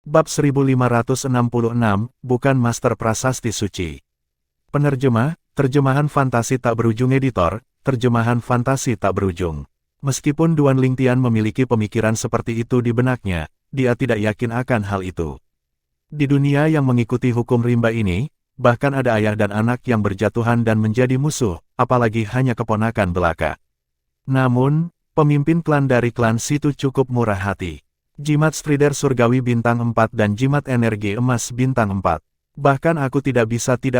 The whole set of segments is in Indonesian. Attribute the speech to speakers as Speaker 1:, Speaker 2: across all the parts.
Speaker 1: Bab 1566, bukan Master Prasasti Suci. Penerjemah, terjemahan fantasi tak berujung editor, terjemahan fantasi tak berujung. Meskipun Duan Lingtian memiliki pemikiran seperti itu di benaknya, dia tidak yakin akan hal itu. Di dunia yang mengikuti hukum rimba ini, bahkan ada ayah dan anak yang berjatuhan dan menjadi musuh, apalagi hanya keponakan belaka. Namun, pemimpin klan dari klan Situ cukup murah hati. Jimat Strider Surgawi bintang 4 dan Jimat Energi Emas bintang 4. Bahkan aku tidak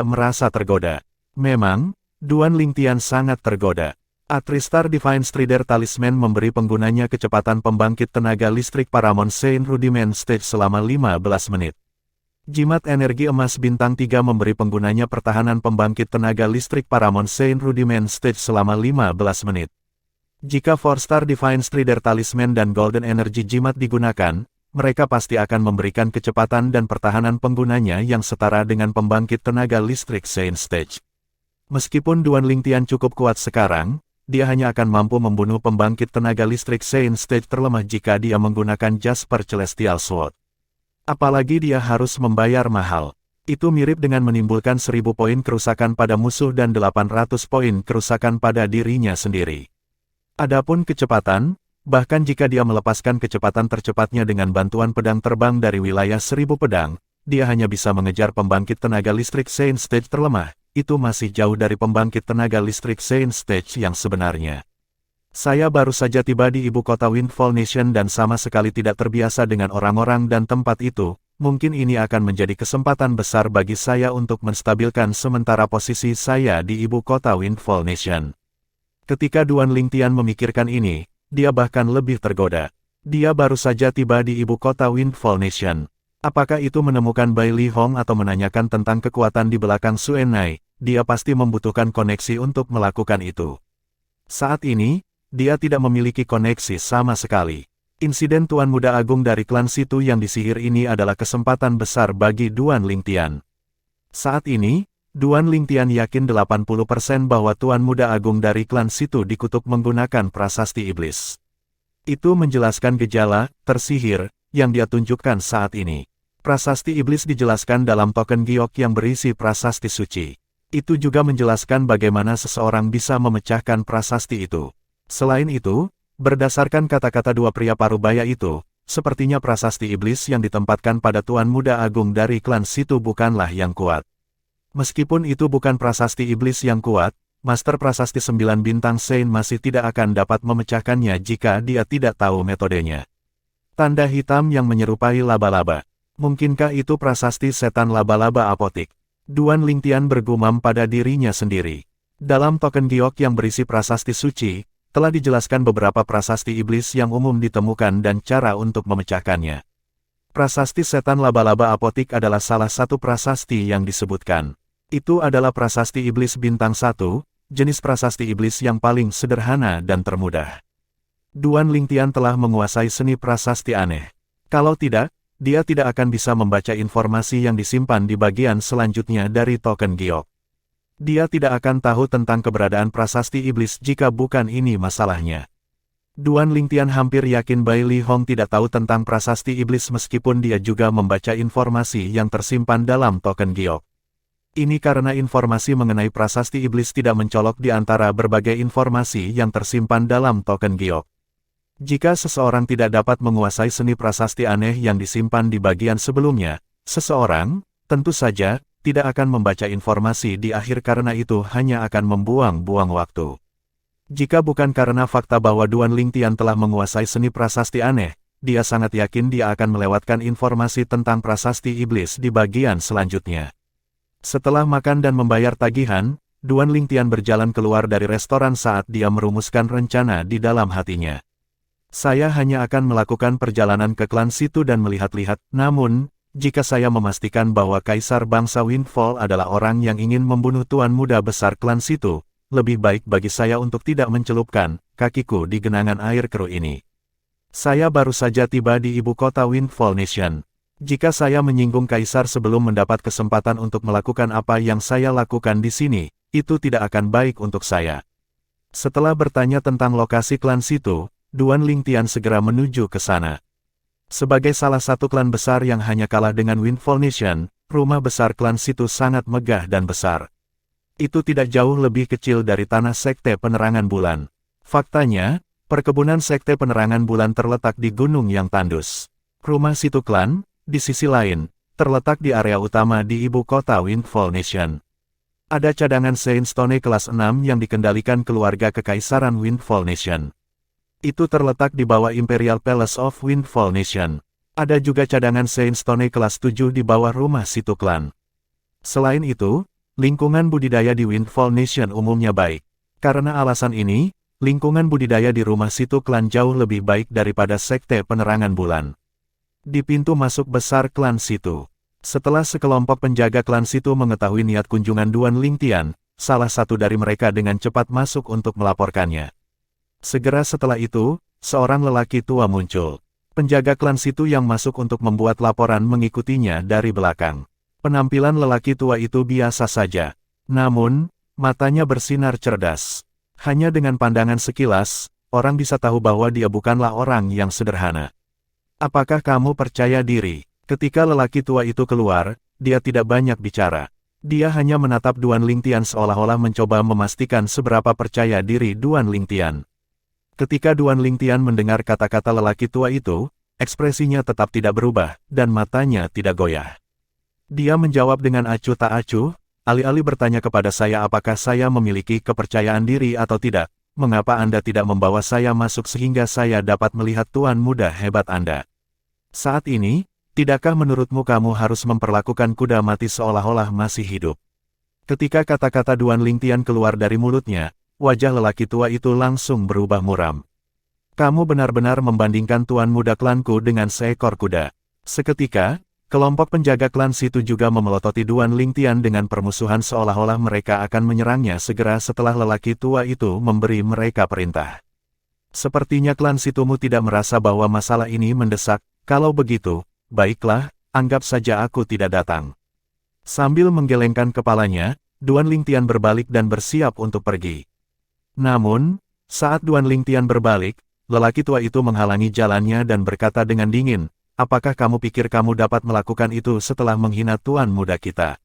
Speaker 1: merasa tergoda. Memang, Duan Lingtian sangat tergoda. Atristar Divine Strider Talisman memberi penggunanya kecepatan pembangkit tenaga listrik Paramount Saint Rudiment Stage selama 15 menit. Jimat Energi Emas bintang 3 memberi penggunanya pertahanan pembangkit tenaga listrik Paramount Saint Rudiment Stage selama 15 menit. Jika 4-star Divine Strider Talisman dan Golden Energy Jimat digunakan, mereka pasti akan memberikan kecepatan dan pertahanan penggunanya yang setara dengan pembangkit tenaga listrik Saint Stage. Meskipun Duan Lingtian cukup kuat sekarang, dia hanya akan mampu membunuh pembangkit tenaga listrik Saint Stage terlemah jika dia menggunakan Jasper Celestial Sword. Apalagi dia harus membayar mahal. Itu mirip dengan menimbulkan 1000 poin kerusakan pada musuh dan 800 poin kerusakan pada dirinya sendiri. Adapun kecepatan, bahkan jika dia melepaskan kecepatan tercepatnya dengan bantuan pedang terbang dari wilayah 1000 pedang, dia hanya bisa mengejar pembangkit tenaga listrik Saint Stage terlemah, itu masih jauh dari pembangkit tenaga listrik Saint Stage yang sebenarnya. Saya baru saja tiba di ibu kota Windfall Nation dan sama sekali tidak terbiasa dengan orang-orang dan tempat itu, mungkin ini akan menjadi kesempatan besar bagi saya untuk menstabilkan sementara posisi saya di ibu kota Windfall Nation. Ketika Duan Lingtian memikirkan ini, dia bahkan lebih tergoda. Dia baru saja tiba di ibu kota Windfall Nation. Apakah itu menemukan Bai Li Hong atau menanyakan tentang kekuatan di belakang Suenai, dia pasti membutuhkan koneksi untuk melakukan itu. Saat ini, dia tidak memiliki koneksi sama sekali. Insiden Tuan Muda Agung dari klan Situ yang disihir ini adalah kesempatan besar bagi Duan Lingtian. Saat ini, Duan Lingtian yakin 80% bahwa Tuan Muda Agung dari klan Situ dikutuk menggunakan prasasti iblis. Itu menjelaskan gejala tersihir yang dia tunjukkan saat ini. Prasasti iblis dijelaskan dalam token giok yang berisi prasasti suci. Itu juga menjelaskan bagaimana seseorang bisa memecahkan prasasti itu. Selain itu, berdasarkan kata-kata dua pria parubaya itu, sepertinya prasasti iblis yang ditempatkan pada Tuan Muda Agung dari klan Situ bukanlah yang kuat. Meskipun itu bukan prasasti iblis yang kuat, Master Prasasti 9 Bintang Saint masih tidak akan dapat memecahkannya jika dia tidak tahu metodenya. Tanda hitam yang menyerupai laba-laba. Mungkinkah itu prasasti setan laba-laba apotik? Duan Lingtian bergumam pada dirinya sendiri. Dalam token giok yang berisi prasasti suci, telah dijelaskan beberapa prasasti iblis yang umum ditemukan dan cara untuk memecahkannya. Prasasti setan laba-laba apotik adalah salah satu prasasti yang disebutkan. Itu adalah prasasti iblis bintang 1, jenis prasasti iblis yang paling sederhana dan termudah. Duan Lingtian telah menguasai seni prasasti aneh. Kalau tidak, dia tidak akan bisa membaca informasi yang disimpan di bagian selanjutnya dari token giok. Dia tidak akan tahu tentang keberadaan prasasti iblis jika bukan ini masalahnya. Duan Lingtian hampir yakin Bai Li Hong tidak tahu tentang prasasti iblis meskipun dia juga membaca informasi yang tersimpan dalam token giok. Ini karena informasi mengenai prasasti iblis tidak mencolok di antara berbagai informasi yang tersimpan dalam token giok. Jika seseorang tidak dapat menguasai seni prasasti aneh yang disimpan di bagian sebelumnya, seseorang, tentu saja, tidak akan membaca informasi di akhir karena itu hanya akan membuang-buang waktu. Jika bukan karena fakta bahwa Duan Lingtian telah menguasai seni prasasti aneh, dia sangat yakin dia akan melewatkan informasi tentang prasasti iblis di bagian selanjutnya. Setelah makan dan membayar tagihan, Duan Lingtian berjalan keluar dari restoran saat dia merumuskan rencana di dalam hatinya. Saya hanya akan melakukan perjalanan ke klan Situ dan melihat-lihat, namun, jika saya memastikan bahwa Kaisar Bangsa Windfall adalah orang yang ingin membunuh Tuan Muda Besar klan Situ, lebih baik bagi saya untuk tidak mencelupkan kakiku di genangan air keruh ini. Saya baru saja tiba di ibu kota Windfall Nation. Jika saya menyinggung Kaisar sebelum mendapat kesempatan untuk melakukan apa yang saya lakukan di sini, itu tidak akan baik untuk saya. Setelah bertanya tentang lokasi klan Situ, Duan Lingtian segera menuju ke sana. Sebagai salah satu klan besar yang hanya kalah dengan Windfall Nation, rumah besar klan Situ sangat megah dan besar. Itu tidak jauh lebih kecil dari tanah Sekte Penerangan Bulan. Faktanya, perkebunan Sekte Penerangan Bulan terletak di gunung yang tandus. Rumah Situ Klan, di sisi lain, terletak di area utama di ibu kota Windfall Nation. Ada cadangan Sandstone kelas 6 yang dikendalikan keluarga Kekaisaran Windfall Nation. Itu terletak di bawah Imperial Palace of Windfall Nation. Ada juga cadangan Sandstone kelas 7 di bawah rumah Situ Klan. Selain itu, lingkungan budidaya di Windfall Nation umumnya baik. Karena alasan ini, lingkungan budidaya di rumah Situ Klan jauh lebih baik daripada Sekte Penerangan Bulan. Di pintu masuk besar klan Situ. Setelah sekelompok penjaga klan Situ mengetahui niat kunjungan Duan Lingtian, salah satu dari mereka dengan cepat masuk untuk melaporkannya. Segera setelah itu, seorang lelaki tua muncul. Penjaga klan Situ yang masuk untuk membuat laporan mengikutinya dari belakang. Penampilan lelaki tua itu biasa saja. Namun, matanya bersinar cerdas. Hanya dengan pandangan sekilas, orang bisa tahu bahwa dia bukanlah orang yang sederhana. Apakah kamu percaya diri? Ketika lelaki tua itu keluar, dia tidak banyak bicara. Dia hanya menatap Duan Lingtian seolah-olah mencoba memastikan seberapa percaya diri Duan Lingtian. Ketika Duan Lingtian mendengar kata-kata lelaki tua itu, ekspresinya tetap tidak berubah, dan matanya tidak goyah. Dia menjawab dengan acuh tak acuh, alih-alih bertanya kepada saya apakah saya memiliki kepercayaan diri atau tidak, mengapa Anda tidak membawa saya masuk sehingga saya dapat melihat Tuan muda hebat Anda. Saat ini, tidakkah menurutmu kamu harus memperlakukan kuda mati seolah-olah masih hidup? Ketika kata-kata Duan Lingtian keluar dari mulutnya, wajah lelaki tua itu langsung berubah muram. Kamu benar-benar membandingkan Tuan muda klanku dengan seekor kuda. Seketika, kelompok penjaga klan Situ juga memelototi Duan Lingtian dengan permusuhan seolah-olah mereka akan menyerangnya segera setelah lelaki tua itu memberi mereka perintah. Sepertinya klan Situmu tidak merasa bahwa masalah ini mendesak, kalau begitu, baiklah, anggap saja aku tidak datang. Sambil menggelengkan kepalanya, Duan Lingtian berbalik dan bersiap untuk pergi. Namun, saat Duan Lingtian berbalik, lelaki tua itu menghalangi jalannya dan berkata dengan dingin, apakah kamu pikir kamu dapat melakukan itu setelah menghina Tuan muda kita?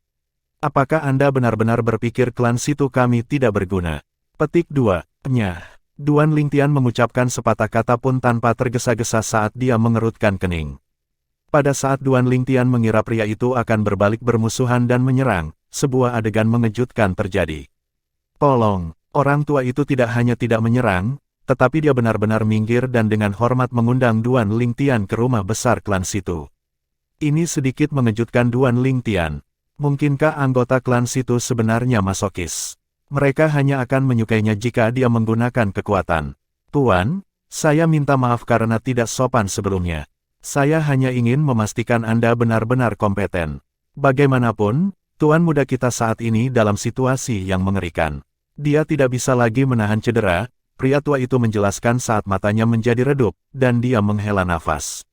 Speaker 1: Apakah Anda benar-benar berpikir klan Situ kami tidak berguna? Petik 2. Nyah. Duan Lingtian mengucapkan sepatah kata pun tanpa tergesa-gesa saat dia mengerutkan kening. Pada saat Duan Lingtian mengira pria itu akan berbalik bermusuhan dan menyerang, sebuah adegan mengejutkan terjadi. Tolong, orang tua itu tidak hanya tidak menyerang, tetapi dia benar-benar minggir dan dengan hormat mengundang Duan Lingtian ke rumah besar klan Situ. Ini sedikit mengejutkan Duan Lingtian. Mungkinkah anggota klan Situ sebenarnya masokis? Mereka hanya akan menyukainya jika dia menggunakan kekuatan. Tuan, saya minta maaf karena tidak sopan sebelumnya. Saya hanya ingin memastikan Anda benar-benar kompeten. Bagaimanapun, Tuan muda kita saat ini dalam situasi yang mengerikan. Dia tidak bisa lagi menahan cedera, pria tua itu menjelaskan saat matanya menjadi redup, dan dia menghela nafas.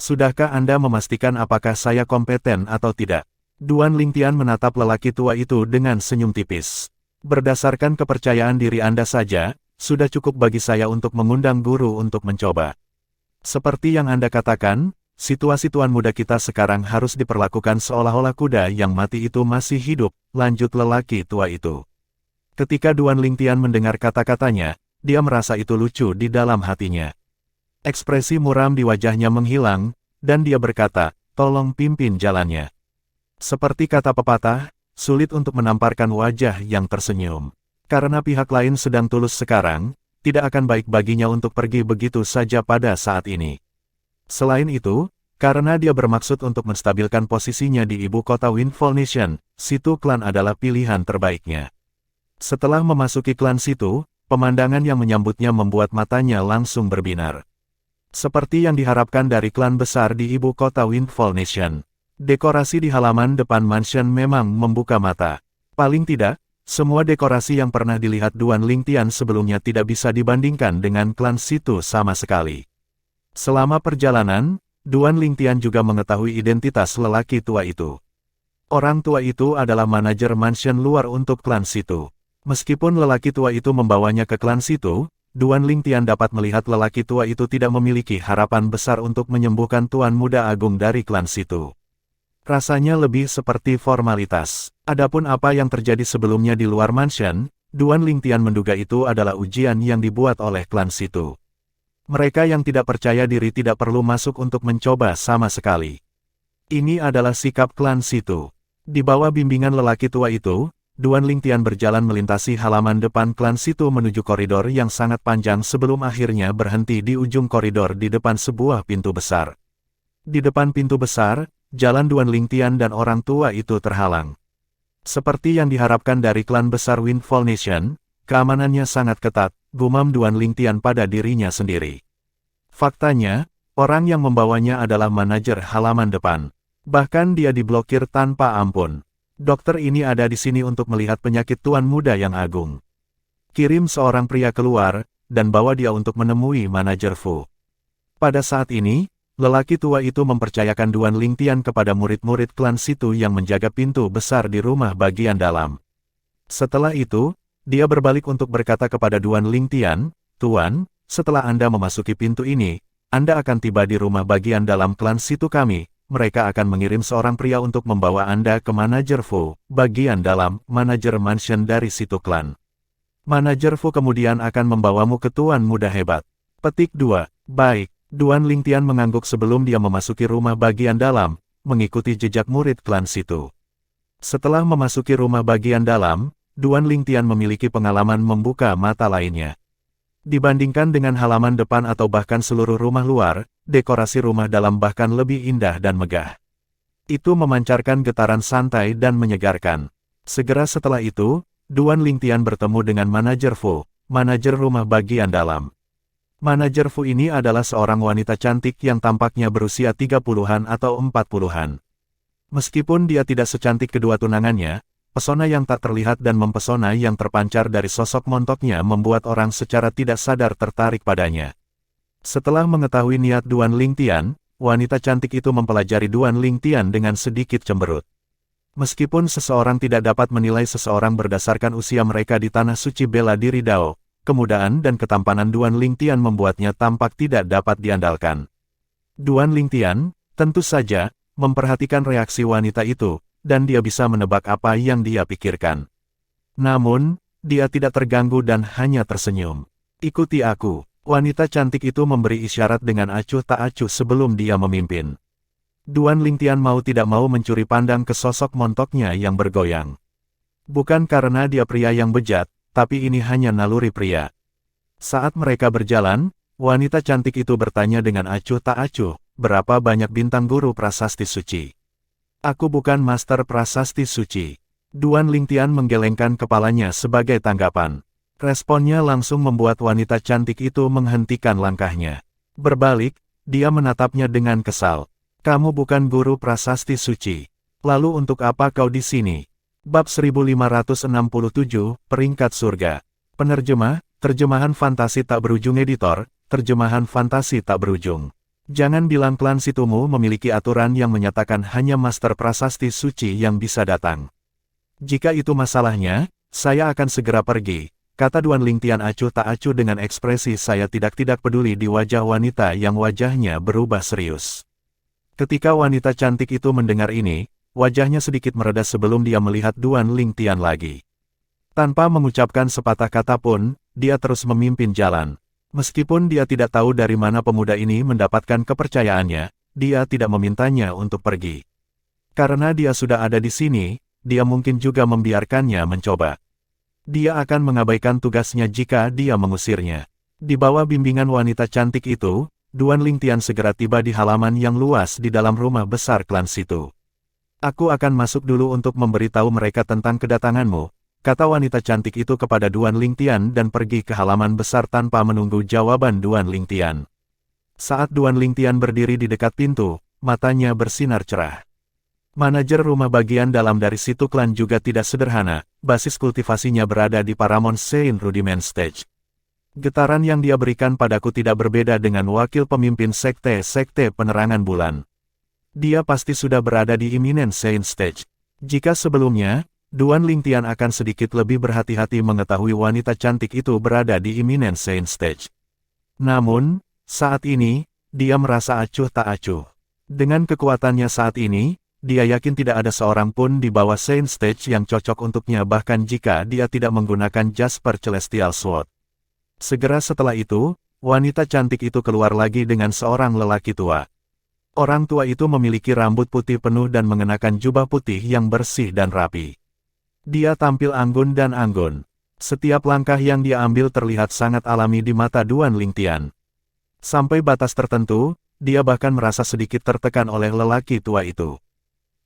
Speaker 1: Sudahkah Anda memastikan apakah saya kompeten atau tidak? Duan Lingtian menatap lelaki tua itu dengan senyum tipis. Berdasarkan kepercayaan diri Anda saja, sudah cukup bagi saya untuk mengundang guru untuk mencoba. Seperti yang Anda katakan, situasi Tuan muda kita sekarang harus diperlakukan seolah-olah kuda yang mati itu masih hidup, lanjut lelaki tua itu. Ketika Duan Lingtian mendengar kata-katanya, dia merasa itu lucu di dalam hatinya. Ekspresi muram di wajahnya menghilang, dan dia berkata, tolong pimpin jalannya. Seperti kata pepatah, sulit untuk menamparkan wajah yang tersenyum. Karena pihak lain sedang tulus sekarang, tidak akan baik baginya untuk pergi begitu saja pada saat ini. Selain itu, karena dia bermaksud untuk menstabilkan posisinya di ibu kota Windfall Nation, Situ Klan adalah pilihan terbaiknya. Setelah memasuki klan Situ, pemandangan yang menyambutnya membuat matanya langsung berbinar. Seperti yang diharapkan dari klan besar di ibu kota Windfall Nation. Dekorasi di halaman depan mansion memang membuka mata. Paling tidak, semua dekorasi yang pernah dilihat Duan Lingtian sebelumnya tidak bisa dibandingkan dengan klan Situ sama sekali. Selama perjalanan, Duan Lingtian juga mengetahui identitas lelaki tua itu. Orang tua itu adalah manajer mansion luar untuk klan Situ. Meskipun lelaki tua itu membawanya ke klan Situ, Duan Lingtian dapat melihat lelaki tua itu tidak memiliki harapan besar untuk menyembuhkan Tuan Muda Agung dari klan situ. Rasanya lebih seperti formalitas. Adapun apa yang terjadi sebelumnya di luar mansion, Duan Lingtian menduga itu adalah ujian yang dibuat oleh klan situ. Mereka yang tidak percaya diri tidak perlu masuk untuk mencoba sama sekali. Ini adalah sikap klan situ. Di bawah bimbingan lelaki tua itu, Duan Lingtian berjalan melintasi halaman depan klan situ menuju koridor yang sangat panjang sebelum akhirnya berhenti di ujung koridor di depan sebuah pintu besar. Di depan pintu besar, jalan Duan Lingtian dan orang tua itu terhalang. Seperti yang diharapkan dari klan besar Windfall Nation, keamanannya sangat ketat, gumam Duan Lingtian pada dirinya sendiri. Faktanya, orang yang membawanya adalah manajer halaman depan. Bahkan dia diblokir tanpa ampun. Dokter ini ada di sini untuk melihat penyakit Tuan Muda yang agung. Kirim seorang pria keluar, dan bawa dia untuk menemui manajer Fu. Pada saat ini, lelaki tua itu mempercayakan Duan Lingtian kepada murid-murid klan situ yang menjaga pintu besar di rumah bagian dalam. Setelah itu, dia berbalik untuk berkata kepada Duan Lingtian, "Tuan, setelah Anda memasuki pintu ini, Anda akan tiba di rumah bagian dalam klan situ kami. Mereka akan mengirim seorang pria untuk membawa Anda ke manajer Fu, bagian dalam, manajer mansion dari situ klan. Manajer Fu kemudian akan membawamu ke Tuan Muda hebat." Petik 2. Baik, Duan Lingtian mengangguk sebelum dia memasuki rumah bagian dalam, mengikuti jejak murid klan situ. Setelah memasuki rumah bagian dalam, Duan Lingtian memiliki pengalaman membuka mata lainnya. Dibandingkan dengan halaman depan atau bahkan seluruh rumah luar, dekorasi rumah dalam bahkan lebih indah dan megah. Itu memancarkan getaran santai dan menyegarkan. Segera setelah itu, Duan Lingtian bertemu dengan manajer Fu, manajer rumah bagian dalam. Manajer Fu ini adalah seorang wanita cantik yang tampaknya berusia 30-an atau 40-an. Meskipun dia tidak secantik kedua tunangannya, pesona yang tak terlihat dan mempesona yang terpancar dari sosok montoknya membuat orang secara tidak sadar tertarik padanya. Setelah mengetahui niat Duan Lingtian, wanita cantik itu mempelajari Duan Lingtian dengan sedikit cemberut. Meskipun seseorang tidak dapat menilai seseorang berdasarkan usia mereka di tanah suci bela diri Dao, kemudaan dan ketampanan Duan Lingtian membuatnya tampak tidak dapat diandalkan. Duan Lingtian, tentu saja, memperhatikan reaksi wanita itu, dan dia bisa menebak apa yang dia pikirkan. Namun, dia tidak terganggu dan hanya tersenyum. "Ikuti aku." Wanita cantik itu memberi isyarat dengan acuh tak acuh sebelum dia memimpin. Duan Lingtian mau tidak mau mencuri pandang ke sosok montoknya yang bergoyang. Bukan karena dia pria yang bejat, tapi ini hanya naluri pria. Saat mereka berjalan, wanita cantik itu bertanya dengan acuh tak acuh, "Berapa banyak bintang guru prasasti suci?" "Aku bukan master prasasti suci." Duan Lingtian menggelengkan kepalanya sebagai tanggapan. Responnya langsung membuat wanita cantik itu menghentikan langkahnya. Berbalik, dia menatapnya dengan kesal. "Kamu bukan guru prasasti suci. Lalu untuk apa kau di sini?" Bab 1567, Peringkat Surga. Penerjemah, terjemahan fantasi tak berujung editor, terjemahan fantasi tak berujung. Jangan bilang klan situmu memiliki aturan yang menyatakan hanya master prasasti suci yang bisa datang. "Jika itu masalahnya, saya akan segera pergi," kata Duan Lingtian acuh tak acuh dengan ekspresi saya tidak peduli di wajah wanita yang wajahnya berubah serius. Ketika wanita cantik itu mendengar ini, wajahnya sedikit mereda sebelum dia melihat Duan Lingtian lagi. Tanpa mengucapkan sepatah kata pun, dia terus memimpin jalan. Meskipun dia tidak tahu dari mana pemuda ini mendapatkan kepercayaannya, dia tidak memintanya untuk pergi. Karena dia sudah ada di sini, dia mungkin juga membiarkannya mencoba. Dia akan mengabaikan tugasnya jika dia mengusirnya. Di bawah bimbingan wanita cantik itu, Duan Lingtian segera tiba di halaman yang luas di dalam rumah besar klan situ. "Aku akan masuk dulu untuk memberitahu mereka tentang kedatanganmu," kata wanita cantik itu kepada Duan Lingtian dan pergi ke halaman besar tanpa menunggu jawaban Duan Lingtian. Saat Duan Lingtian berdiri di dekat pintu, matanya bersinar cerah. Manajer rumah bagian dalam dari situ klan juga tidak sederhana, basis kultivasinya berada di Paramount Saint Rudiment Stage. Getaran yang dia berikan padaku tidak berbeda dengan wakil pemimpin sekte penerangan bulan. Dia pasti sudah berada di Imminent Saint Stage. Jika sebelumnya, Duan Lingtian akan sedikit lebih berhati-hati mengetahui wanita cantik itu berada di Imminent Saint Stage. Namun, saat ini, dia merasa acuh tak acuh. Dengan kekuatannya saat ini, dia yakin tidak ada seorang pun di bawah Saint Stage yang cocok untuknya bahkan jika dia tidak menggunakan Jasper Celestial Sword. Segera setelah itu, wanita cantik itu keluar lagi dengan seorang lelaki tua. Orang tua itu memiliki rambut putih penuh dan mengenakan jubah putih yang bersih dan rapi. Dia tampil anggun dan anggun. Setiap langkah yang dia ambil terlihat sangat alami di mata Duan Lingtian. Sampai batas tertentu, dia bahkan merasa sedikit tertekan oleh lelaki tua itu.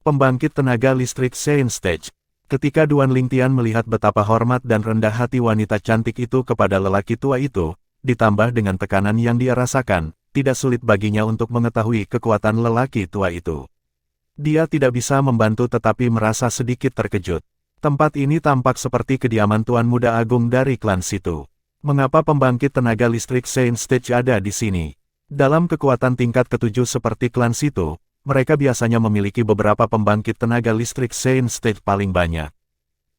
Speaker 1: Pembangkit tenaga listrik Saint Stage. Ketika Duan Lingtian melihat betapa hormat dan rendah hati wanita cantik itu kepada lelaki tua itu, ditambah dengan tekanan yang dia rasakan, tidak sulit baginya untuk mengetahui kekuatan lelaki tua itu. Dia tidak bisa membantu tetapi merasa sedikit terkejut. Tempat ini tampak seperti kediaman Tuan Muda Agung dari klan Situ. Mengapa pembangkit tenaga listrik Saint Stage ada di sini? Dalam kekuatan tingkat ke-7 seperti klan Situ, mereka biasanya memiliki beberapa pembangkit tenaga listrik Saint Stage paling banyak.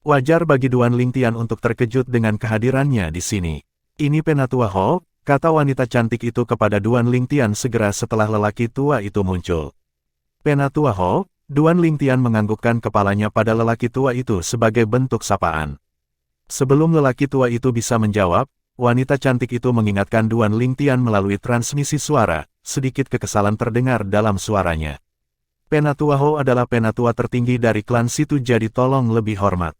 Speaker 1: Wajar bagi Duan Lingtian untuk terkejut dengan kehadirannya di sini. Ini Penatua Ho, kata wanita cantik itu kepada Duan Lingtian segera setelah lelaki tua itu muncul. Penatua Ho, Duan Lingtian menganggukkan kepalanya pada lelaki tua itu sebagai bentuk sapaan. Sebelum lelaki tua itu bisa menjawab, wanita cantik itu mengingatkan Duan Lingtian melalui transmisi suara, sedikit kekesalan terdengar dalam suaranya. Penatua Ho adalah penatua tertinggi dari klan Situ jadi tolong lebih hormat.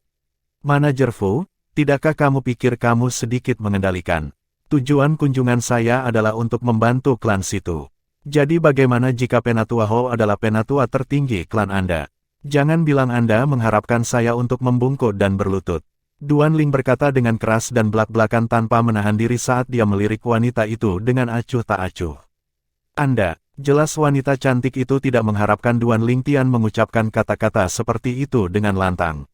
Speaker 1: Manajer Fu, tidakkah kamu pikir kamu sedikit mengendalikan? Tujuan kunjungan saya adalah untuk membantu klan Situ. Jadi bagaimana jika Penatua Ho adalah penatua tertinggi klan Anda? Jangan bilang Anda mengharapkan saya untuk membungkuk dan berlutut. Duan Ling berkata dengan keras dan belak-belakan tanpa menahan diri saat dia melirik wanita itu dengan acuh tak acuh. Anda, jelas wanita cantik itu tidak mengharapkan Duan Lingtian mengucapkan kata-kata seperti itu dengan lantang.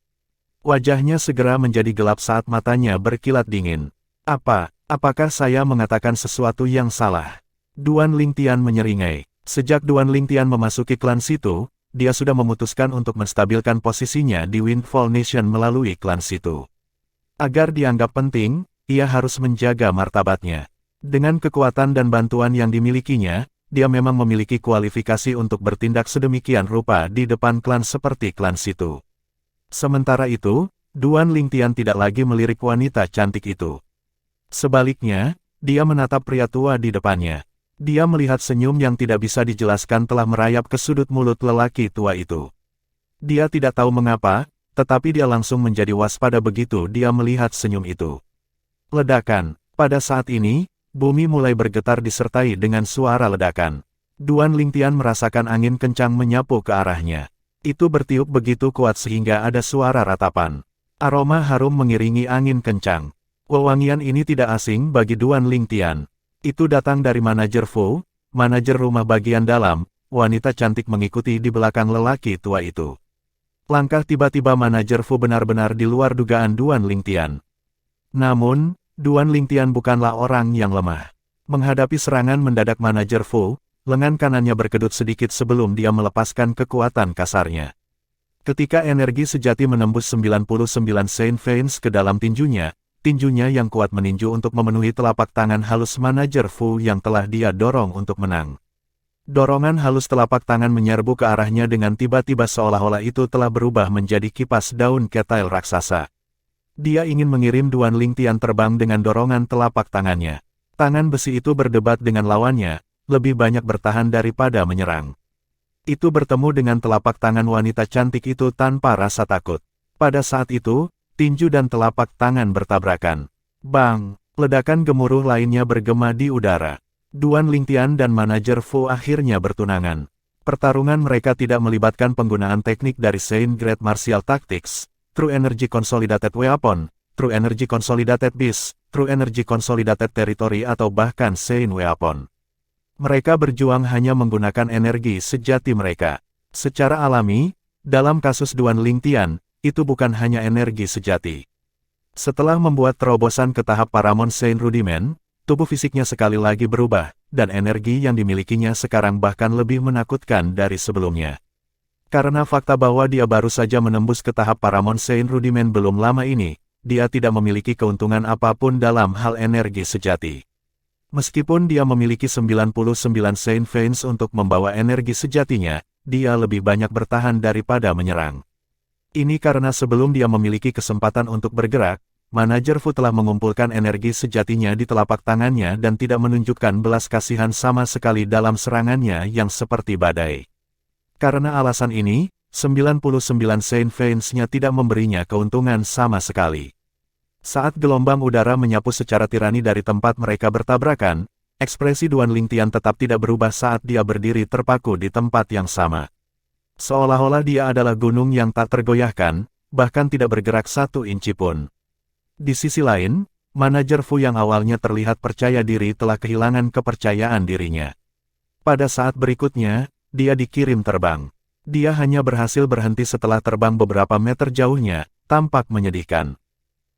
Speaker 1: Wajahnya segera menjadi gelap saat matanya berkilat dingin. Apakah saya mengatakan sesuatu yang salah? Duan Lingtian menyeringai. Sejak Duan Lingtian memasuki klan Situ, dia sudah memutuskan untuk menstabilkan posisinya di Windfall Nation melalui klan Situ. Agar dianggap penting, ia harus menjaga martabatnya. Dengan kekuatan dan bantuan yang dimilikinya, dia memang memiliki kualifikasi untuk bertindak sedemikian rupa di depan klan seperti klan Situ. Sementara itu, Duan Lingtian tidak lagi melirik wanita cantik itu. Sebaliknya, dia menatap pria tua di depannya. Dia melihat senyum yang tidak bisa dijelaskan telah merayap ke sudut mulut lelaki tua itu. Dia tidak tahu mengapa, tetapi dia langsung menjadi waspada begitu dia melihat senyum itu. Ledakan. Pada saat ini, bumi mulai bergetar disertai dengan suara ledakan. Duan Lingtian merasakan angin kencang menyapu ke arahnya. Itu bertiup begitu kuat sehingga ada suara ratapan. Aroma harum mengiringi angin kencang. Wewangian ini tidak asing bagi Duan Lingtian. Itu datang dari manajer Fu, manajer rumah bagian dalam, wanita cantik mengikuti di belakang lelaki tua itu. Langkah tiba-tiba manajer Fu benar-benar di luar dugaan Duan Lingtian. Namun, Duan Lingtian bukanlah orang yang lemah. Menghadapi serangan mendadak manajer Fu, lengan kanannya berkedut sedikit sebelum dia melepaskan kekuatan kasarnya. Ketika energi sejati menembus 99 Saint Veins ke dalam tinjunya yang kuat meninju untuk memenuhi telapak tangan halus manajer Fu yang telah dia dorong untuk menang. Dorongan halus telapak tangan menyerbu ke arahnya dengan tiba-tiba seolah-olah itu telah berubah menjadi kipas daun ketail raksasa. Dia ingin mengirim Duan Lingtian terbang dengan dorongan telapak tangannya. Tangan besi itu berdebat dengan lawannya, lebih banyak bertahan daripada menyerang. Itu bertemu dengan telapak tangan wanita cantik itu tanpa rasa takut. Pada saat itu, tinju dan telapak tangan bertabrakan. Bang! Ledakan gemuruh lainnya bergema di udara. Duan Lingtian dan manajer Fu akhirnya bertunangan. Pertarungan mereka tidak melibatkan penggunaan teknik dari Saint Great Martial Tactics, True Energy Consolidated Weapon, True Energy Consolidated Beast, True Energy Consolidated Territory atau bahkan Saint Weapon. Mereka berjuang hanya menggunakan energi sejati mereka. Secara alami, dalam kasus Duan Lingtian, itu bukan hanya energi sejati. Setelah membuat terobosan ke tahap Paramount Saint Rudiment, tubuh fisiknya sekali lagi berubah, dan energi yang dimilikinya sekarang bahkan lebih menakutkan dari sebelumnya. Karena fakta bahwa dia baru saja menembus ke tahap Paramount Saint Rudiment belum lama ini, dia tidak memiliki keuntungan apapun dalam hal energi sejati. Meskipun dia memiliki 99 Saint Veins untuk membawa energi sejatinya, dia lebih banyak bertahan daripada menyerang. Ini karena sebelum dia memiliki kesempatan untuk bergerak, Manager Fu telah mengumpulkan energi sejatinya di telapak tangannya dan tidak menunjukkan belas kasihan sama sekali dalam serangannya yang seperti badai. Karena alasan ini, 99 Saint Veins-nya tidak memberinya keuntungan sama sekali. Saat gelombang udara menyapu secara tirani dari tempat mereka bertabrakan, ekspresi Duan Lingtian tetap tidak berubah saat dia berdiri terpaku di tempat yang sama. Seolah-olah dia adalah gunung yang tak tergoyahkan, bahkan tidak bergerak 1 inci pun. Di sisi lain, Manager Fu yang awalnya terlihat percaya diri telah kehilangan kepercayaan dirinya. Pada saat berikutnya, dia dikirim terbang. Dia hanya berhasil berhenti setelah terbang beberapa meter jauhnya, tampak menyedihkan.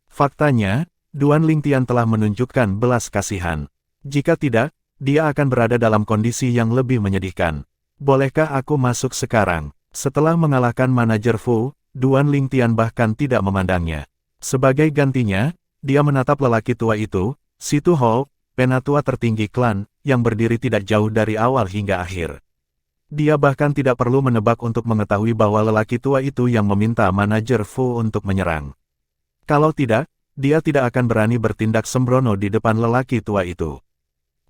Speaker 1: Faktanya, Duan Lingtian telah menunjukkan belas kasihan. Jika tidak, dia akan berada dalam kondisi yang lebih menyedihkan. Bolehkah aku masuk sekarang? Setelah mengalahkan Manager Fu, Duan Lingtian bahkan tidak memandangnya. Sebagai gantinya, dia menatap lelaki tua itu, Situ Hou, penatua tertinggi klan, yang berdiri tidak jauh dari awal hingga akhir. Dia bahkan tidak perlu menebak untuk mengetahui bahwa lelaki tua itu yang meminta Manager Fu untuk menyerang. Kalau tidak, dia tidak akan berani bertindak sembrono di depan lelaki tua itu.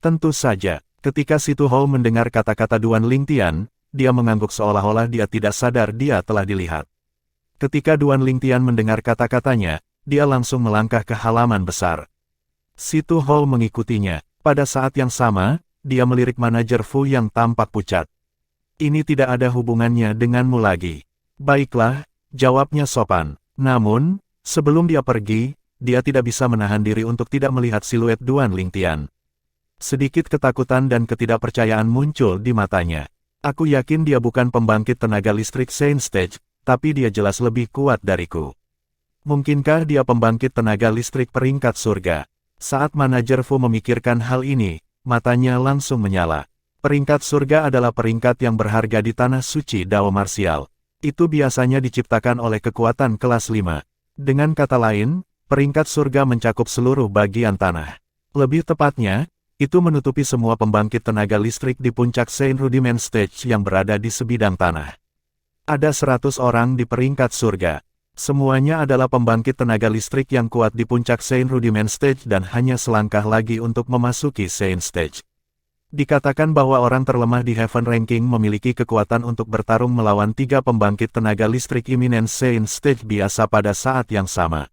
Speaker 1: Tentu saja, ketika Situ Hou mendengar kata-kata Duan Lingtian, dia mengangguk seolah-olah dia tidak sadar dia telah dilihat. Ketika Duan Lingtian mendengar kata-katanya, dia langsung melangkah ke halaman besar. Situ Hou mengikutinya. Pada saat yang sama, dia melirik Manager Fu yang tampak pucat. Ini tidak ada hubungannya denganmu lagi. Baiklah, jawabnya sopan. Namun, sebelum dia pergi, dia tidak bisa menahan diri untuk tidak melihat siluet Duan Lingtian. Sedikit ketakutan dan ketidakpercayaan muncul di matanya. Aku yakin dia bukan pembangkit tenaga listrik Saint Stage, tapi dia jelas lebih kuat dariku. Mungkinkah dia pembangkit tenaga listrik peringkat surga? Saat Manager Fu memikirkan hal ini, matanya langsung menyala. Peringkat surga adalah peringkat yang berharga di tanah suci Dao Marsial. Itu biasanya diciptakan oleh kekuatan kelas 5. Dengan kata lain, peringkat surga mencakup seluruh bagian tanah. Lebih tepatnya, itu menutupi semua pembangkit tenaga listrik di puncak Saint Rudiment Stage yang berada di sebidang tanah. Ada 100 orang di peringkat surga. Semuanya adalah pembangkit tenaga listrik yang kuat di puncak Saint Rudiment Stage dan hanya selangkah lagi untuk memasuki Saint Stage. Dikatakan bahwa orang terlemah di Heaven Ranking memiliki kekuatan untuk bertarung melawan 3 pembangkit tenaga listrik Imminent Saint Stage biasa pada saat yang sama.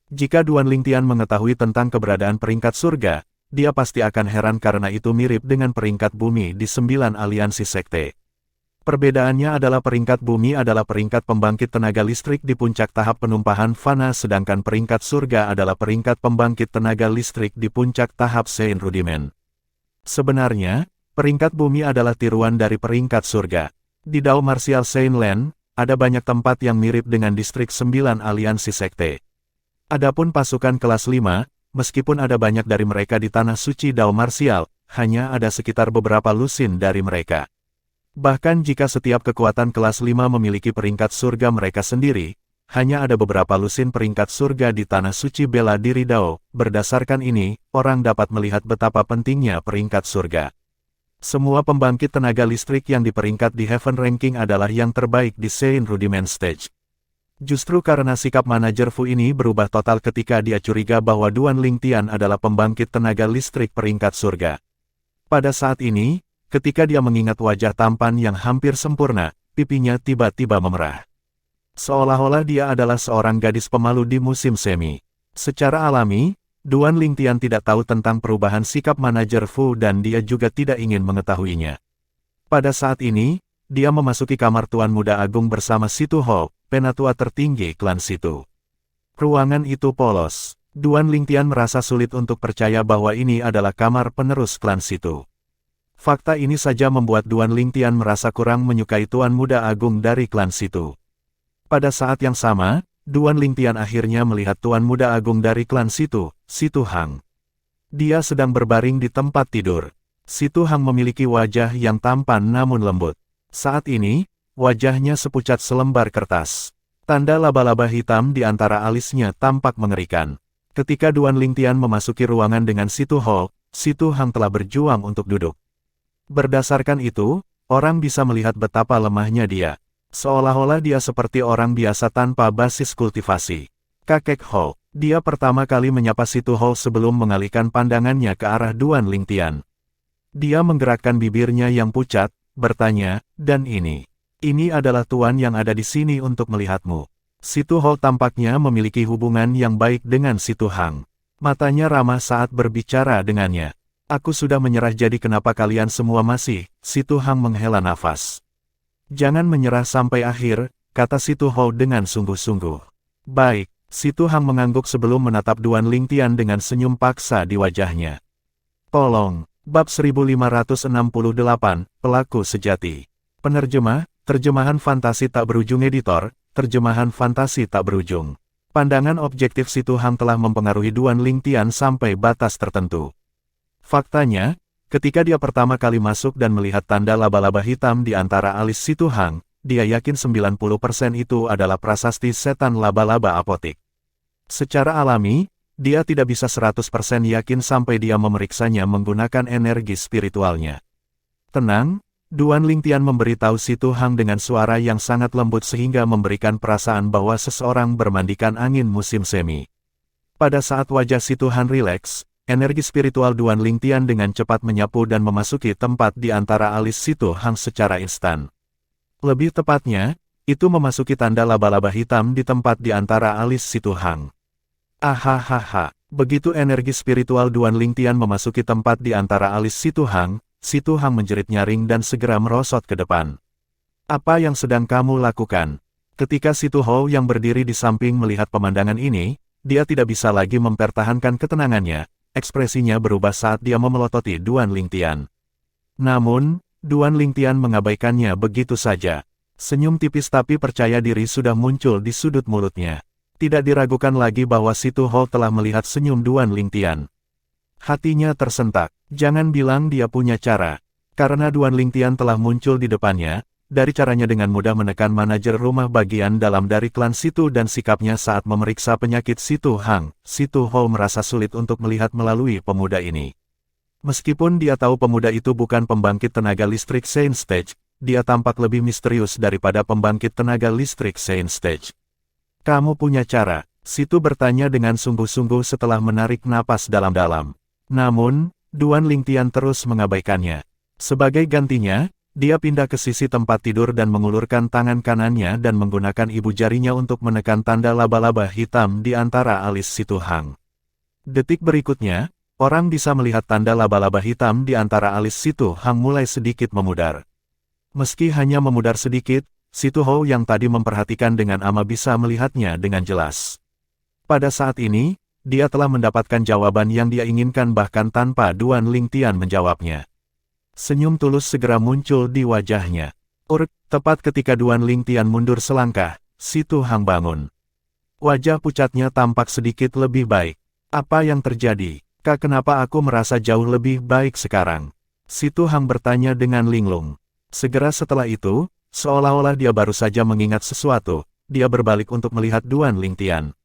Speaker 1: Jika Duan Lingtian mengetahui tentang keberadaan peringkat surga, dia pasti akan heran karena itu mirip dengan peringkat bumi di 9 aliansi sekte. Perbedaannya adalah peringkat bumi adalah peringkat pembangkit tenaga listrik di puncak tahap penumpahan fana sedangkan peringkat surga adalah peringkat pembangkit tenaga listrik di puncak tahap Saint Rudiment. Sebenarnya, peringkat bumi adalah tiruan dari peringkat surga. Di Dao Marsial Saint Land, ada banyak tempat yang mirip dengan distrik 9 aliansi sekte. Adapun pasukan kelas 5, meskipun ada banyak dari mereka di tanah suci Dao Marsial, hanya ada sekitar beberapa lusin dari mereka. Bahkan jika setiap kekuatan kelas 5 memiliki peringkat surga mereka sendiri, hanya ada beberapa lusin peringkat surga di tanah suci bela diri Dao. Berdasarkan ini, orang dapat melihat betapa pentingnya peringkat surga. Semua pembangkit tenaga listrik yang diperingkat di Heaven Ranking adalah yang terbaik di Saint Rudiment Stage. Justru karena sikap Manager Fu ini berubah total ketika dia curiga bahwa Duan Lingtian adalah pembangkit tenaga listrik peringkat surga. Pada saat ini, ketika dia mengingat wajah tampan yang hampir sempurna, pipinya tiba-tiba memerah. Seolah-olah dia adalah seorang gadis pemalu di musim semi. Secara alami, Duan Lingtian tidak tahu tentang perubahan sikap Manager Fu dan dia juga tidak ingin mengetahuinya. Pada saat ini, dia memasuki kamar Tuan Muda Agung bersama Situ Hou, penatua tertinggi klan Situ. Ruangan itu polos. Duan Lingtian merasa sulit untuk percaya bahwa ini adalah kamar penerus klan Situ. Fakta ini saja membuat Duan Lingtian merasa kurang menyukai Tuan Muda Agung dari klan Situ. Pada saat yang sama, Duan Lingtian akhirnya melihat Tuan Muda Agung dari klan Situ, Situ Hang. Dia sedang berbaring di tempat tidur. Situ Hang memiliki wajah yang tampan namun lembut. Saat ini, wajahnya sepucat selembar kertas. Tanda laba-laba hitam di antara alisnya tampak mengerikan. Ketika Duan Lingtian memasuki ruangan dengan Situ Hang telah berjuang untuk duduk. Berdasarkan itu, orang bisa melihat betapa lemahnya dia. Seolah-olah dia seperti orang biasa tanpa basis kultivasi. Kakek Ho, dia pertama kali menyapa Situ sebelum mengalihkan pandangannya ke arah Duan Lingtian. Dia menggerakkan bibirnya yang pucat, bertanya, dan ini adalah tuan yang ada di sini untuk melihatmu. Situ tampaknya memiliki hubungan yang baik dengan Situ Hang. Matanya ramah saat berbicara dengannya. Aku sudah menyerah, jadi kenapa kalian semua masih? Situ Hang menghela nafas. Jangan menyerah sampai akhir, kata Situ dengan sungguh-sungguh. Baik, Situ Hang mengangguk sebelum menatap Duan Lingtian dengan senyum paksa di wajahnya. Tolong, bab 1568, Pelaku Sejati. Penerjemah, terjemahan fantasi tak berujung editor, terjemahan fantasi tak berujung. Pandangan objektif Situ Hang telah mempengaruhi Duan Lingtian sampai batas tertentu. Faktanya, ketika dia pertama kali masuk dan melihat tanda laba-laba hitam di antara alis Situ Hang, dia yakin 90% itu adalah prasasti setan laba-laba apotik. Secara alami, dia tidak bisa 100% yakin sampai dia memeriksanya menggunakan energi spiritualnya. Tenang, Duan Lingtian memberitahu Situ Hang dengan suara yang sangat lembut sehingga memberikan perasaan bahwa seseorang bermandikan angin musim semi. Pada saat wajah Situ Hang rileks, energi spiritual Duan Lingtian dengan cepat menyapu dan memasuki tempat di antara alis Situ Hang secara instan. Lebih tepatnya, itu memasuki tanda laba-laba hitam di tempat di antara alis Situ Hang. Ahahaha, begitu energi spiritual Duan Lingtian memasuki tempat di antara alis Situ Hang menjerit nyaring dan segera merosot ke depan. Apa yang sedang kamu lakukan? Ketika Situ yang berdiri di samping melihat pemandangan ini, dia tidak bisa lagi mempertahankan ketenangannya. Ekspresinya berubah saat dia memelototi Duan Lingtian. Namun, Duan Lingtian mengabaikannya begitu saja. Senyum tipis tapi percaya diri sudah muncul di sudut mulutnya. Tidak diragukan lagi bahwa Situ telah melihat senyum Duan Lingtian. Hatinya tersentak. Jangan bilang dia punya cara. Karena Duan Lingtian telah muncul di depannya, dari caranya dengan mudah menekan manajer rumah bagian dalam dari klan Situ dan sikapnya saat memeriksa penyakit Situ Hang, Situ merasa sulit untuk melihat melalui pemuda ini. Meskipun dia tahu pemuda itu bukan pembangkit tenaga listrik Saint Stage, dia tampak lebih misterius daripada pembangkit tenaga listrik Saint Stage. Kamu punya cara? Situ bertanya dengan sungguh-sungguh setelah menarik napas dalam-dalam. Namun, Duan Lingtian terus mengabaikannya. Sebagai gantinya, dia pindah ke sisi tempat tidur dan mengulurkan tangan kanannya dan menggunakan ibu jarinya untuk menekan tanda laba-laba hitam di antara alis Situ Hang. Detik berikutnya, orang bisa melihat tanda laba-laba hitam di antara alis Situ Hang mulai sedikit memudar. Meski hanya memudar sedikit, Situ yang tadi memperhatikan dengan ama bisa melihatnya dengan jelas. Pada saat ini, dia telah mendapatkan jawaban yang dia inginkan bahkan tanpa Duan Lingtian menjawabnya. Senyum tulus segera muncul di wajahnya. Tepat ketika Duan Lingtian mundur selangkah, Situ Hang bangun. Wajah pucatnya tampak sedikit lebih baik. Apa yang terjadi? Kenapa aku merasa jauh lebih baik sekarang? Situ Hang bertanya dengan linglung. Segera setelah itu, seolah-olah dia baru saja mengingat sesuatu, dia berbalik untuk melihat Duan Lingtian.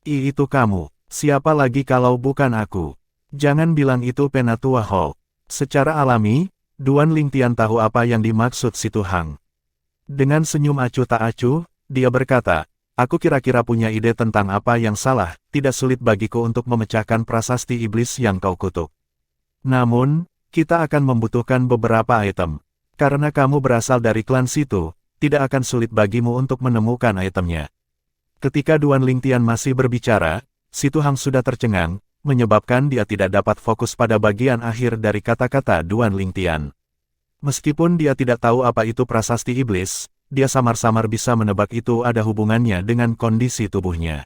Speaker 1: Itu kamu. Siapa lagi kalau bukan aku? Jangan bilang itu Penatua Ho. Secara alami, Duan Lingtian tahu apa yang dimaksud Situ Hang. Dengan senyum acuh tak acuh, dia berkata, aku kira-kira punya ide tentang apa yang salah, tidak sulit bagiku untuk memecahkan prasasti iblis yang kau kutuk. Namun, kita akan membutuhkan beberapa item. Karena kamu berasal dari klan Situ, tidak akan sulit bagimu untuk menemukan itemnya. Ketika Duan Lingtian masih berbicara, Situ Hang sudah tercengang, menyebabkan dia tidak dapat fokus pada bagian akhir dari kata-kata Duan Lingtian. Meskipun dia tidak tahu apa itu prasasti iblis, dia samar-samar bisa menebak itu ada hubungannya dengan kondisi tubuhnya.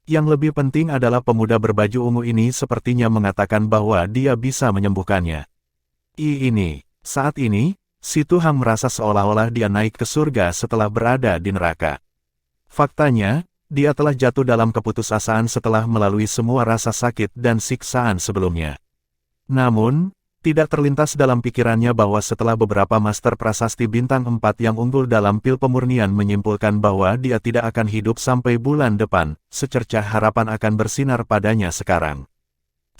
Speaker 1: Yang lebih penting adalah pemuda berbaju ungu ini sepertinya mengatakan bahwa dia bisa menyembuhkannya. Saat ini, Situ Hang merasa seolah-olah dia naik ke surga setelah berada di neraka. Faktanya, dia telah jatuh dalam keputusasaan setelah melalui semua rasa sakit dan siksaan sebelumnya. Namun, Tidak terlintas dalam pikirannya bahwa setelah beberapa master prasasti bintang 4 yang unggul dalam pil pemurnian menyimpulkan bahwa dia tidak akan hidup sampai bulan depan, secercah harapan akan bersinar padanya sekarang.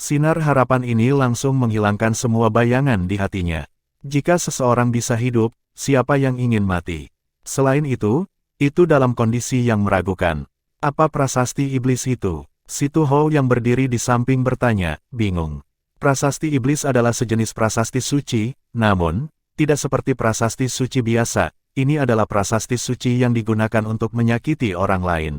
Speaker 1: Sinar harapan ini langsung menghilangkan semua bayangan di hatinya. Jika seseorang bisa hidup, siapa yang ingin mati? Selain itu dalam kondisi yang meragukan. Apa prasasti iblis itu? Situ Hou yang berdiri di samping bertanya, bingung. Prasasti iblis adalah sejenis prasasti suci, namun, tidak seperti prasasti suci biasa, ini adalah prasasti suci yang digunakan untuk menyakiti orang lain.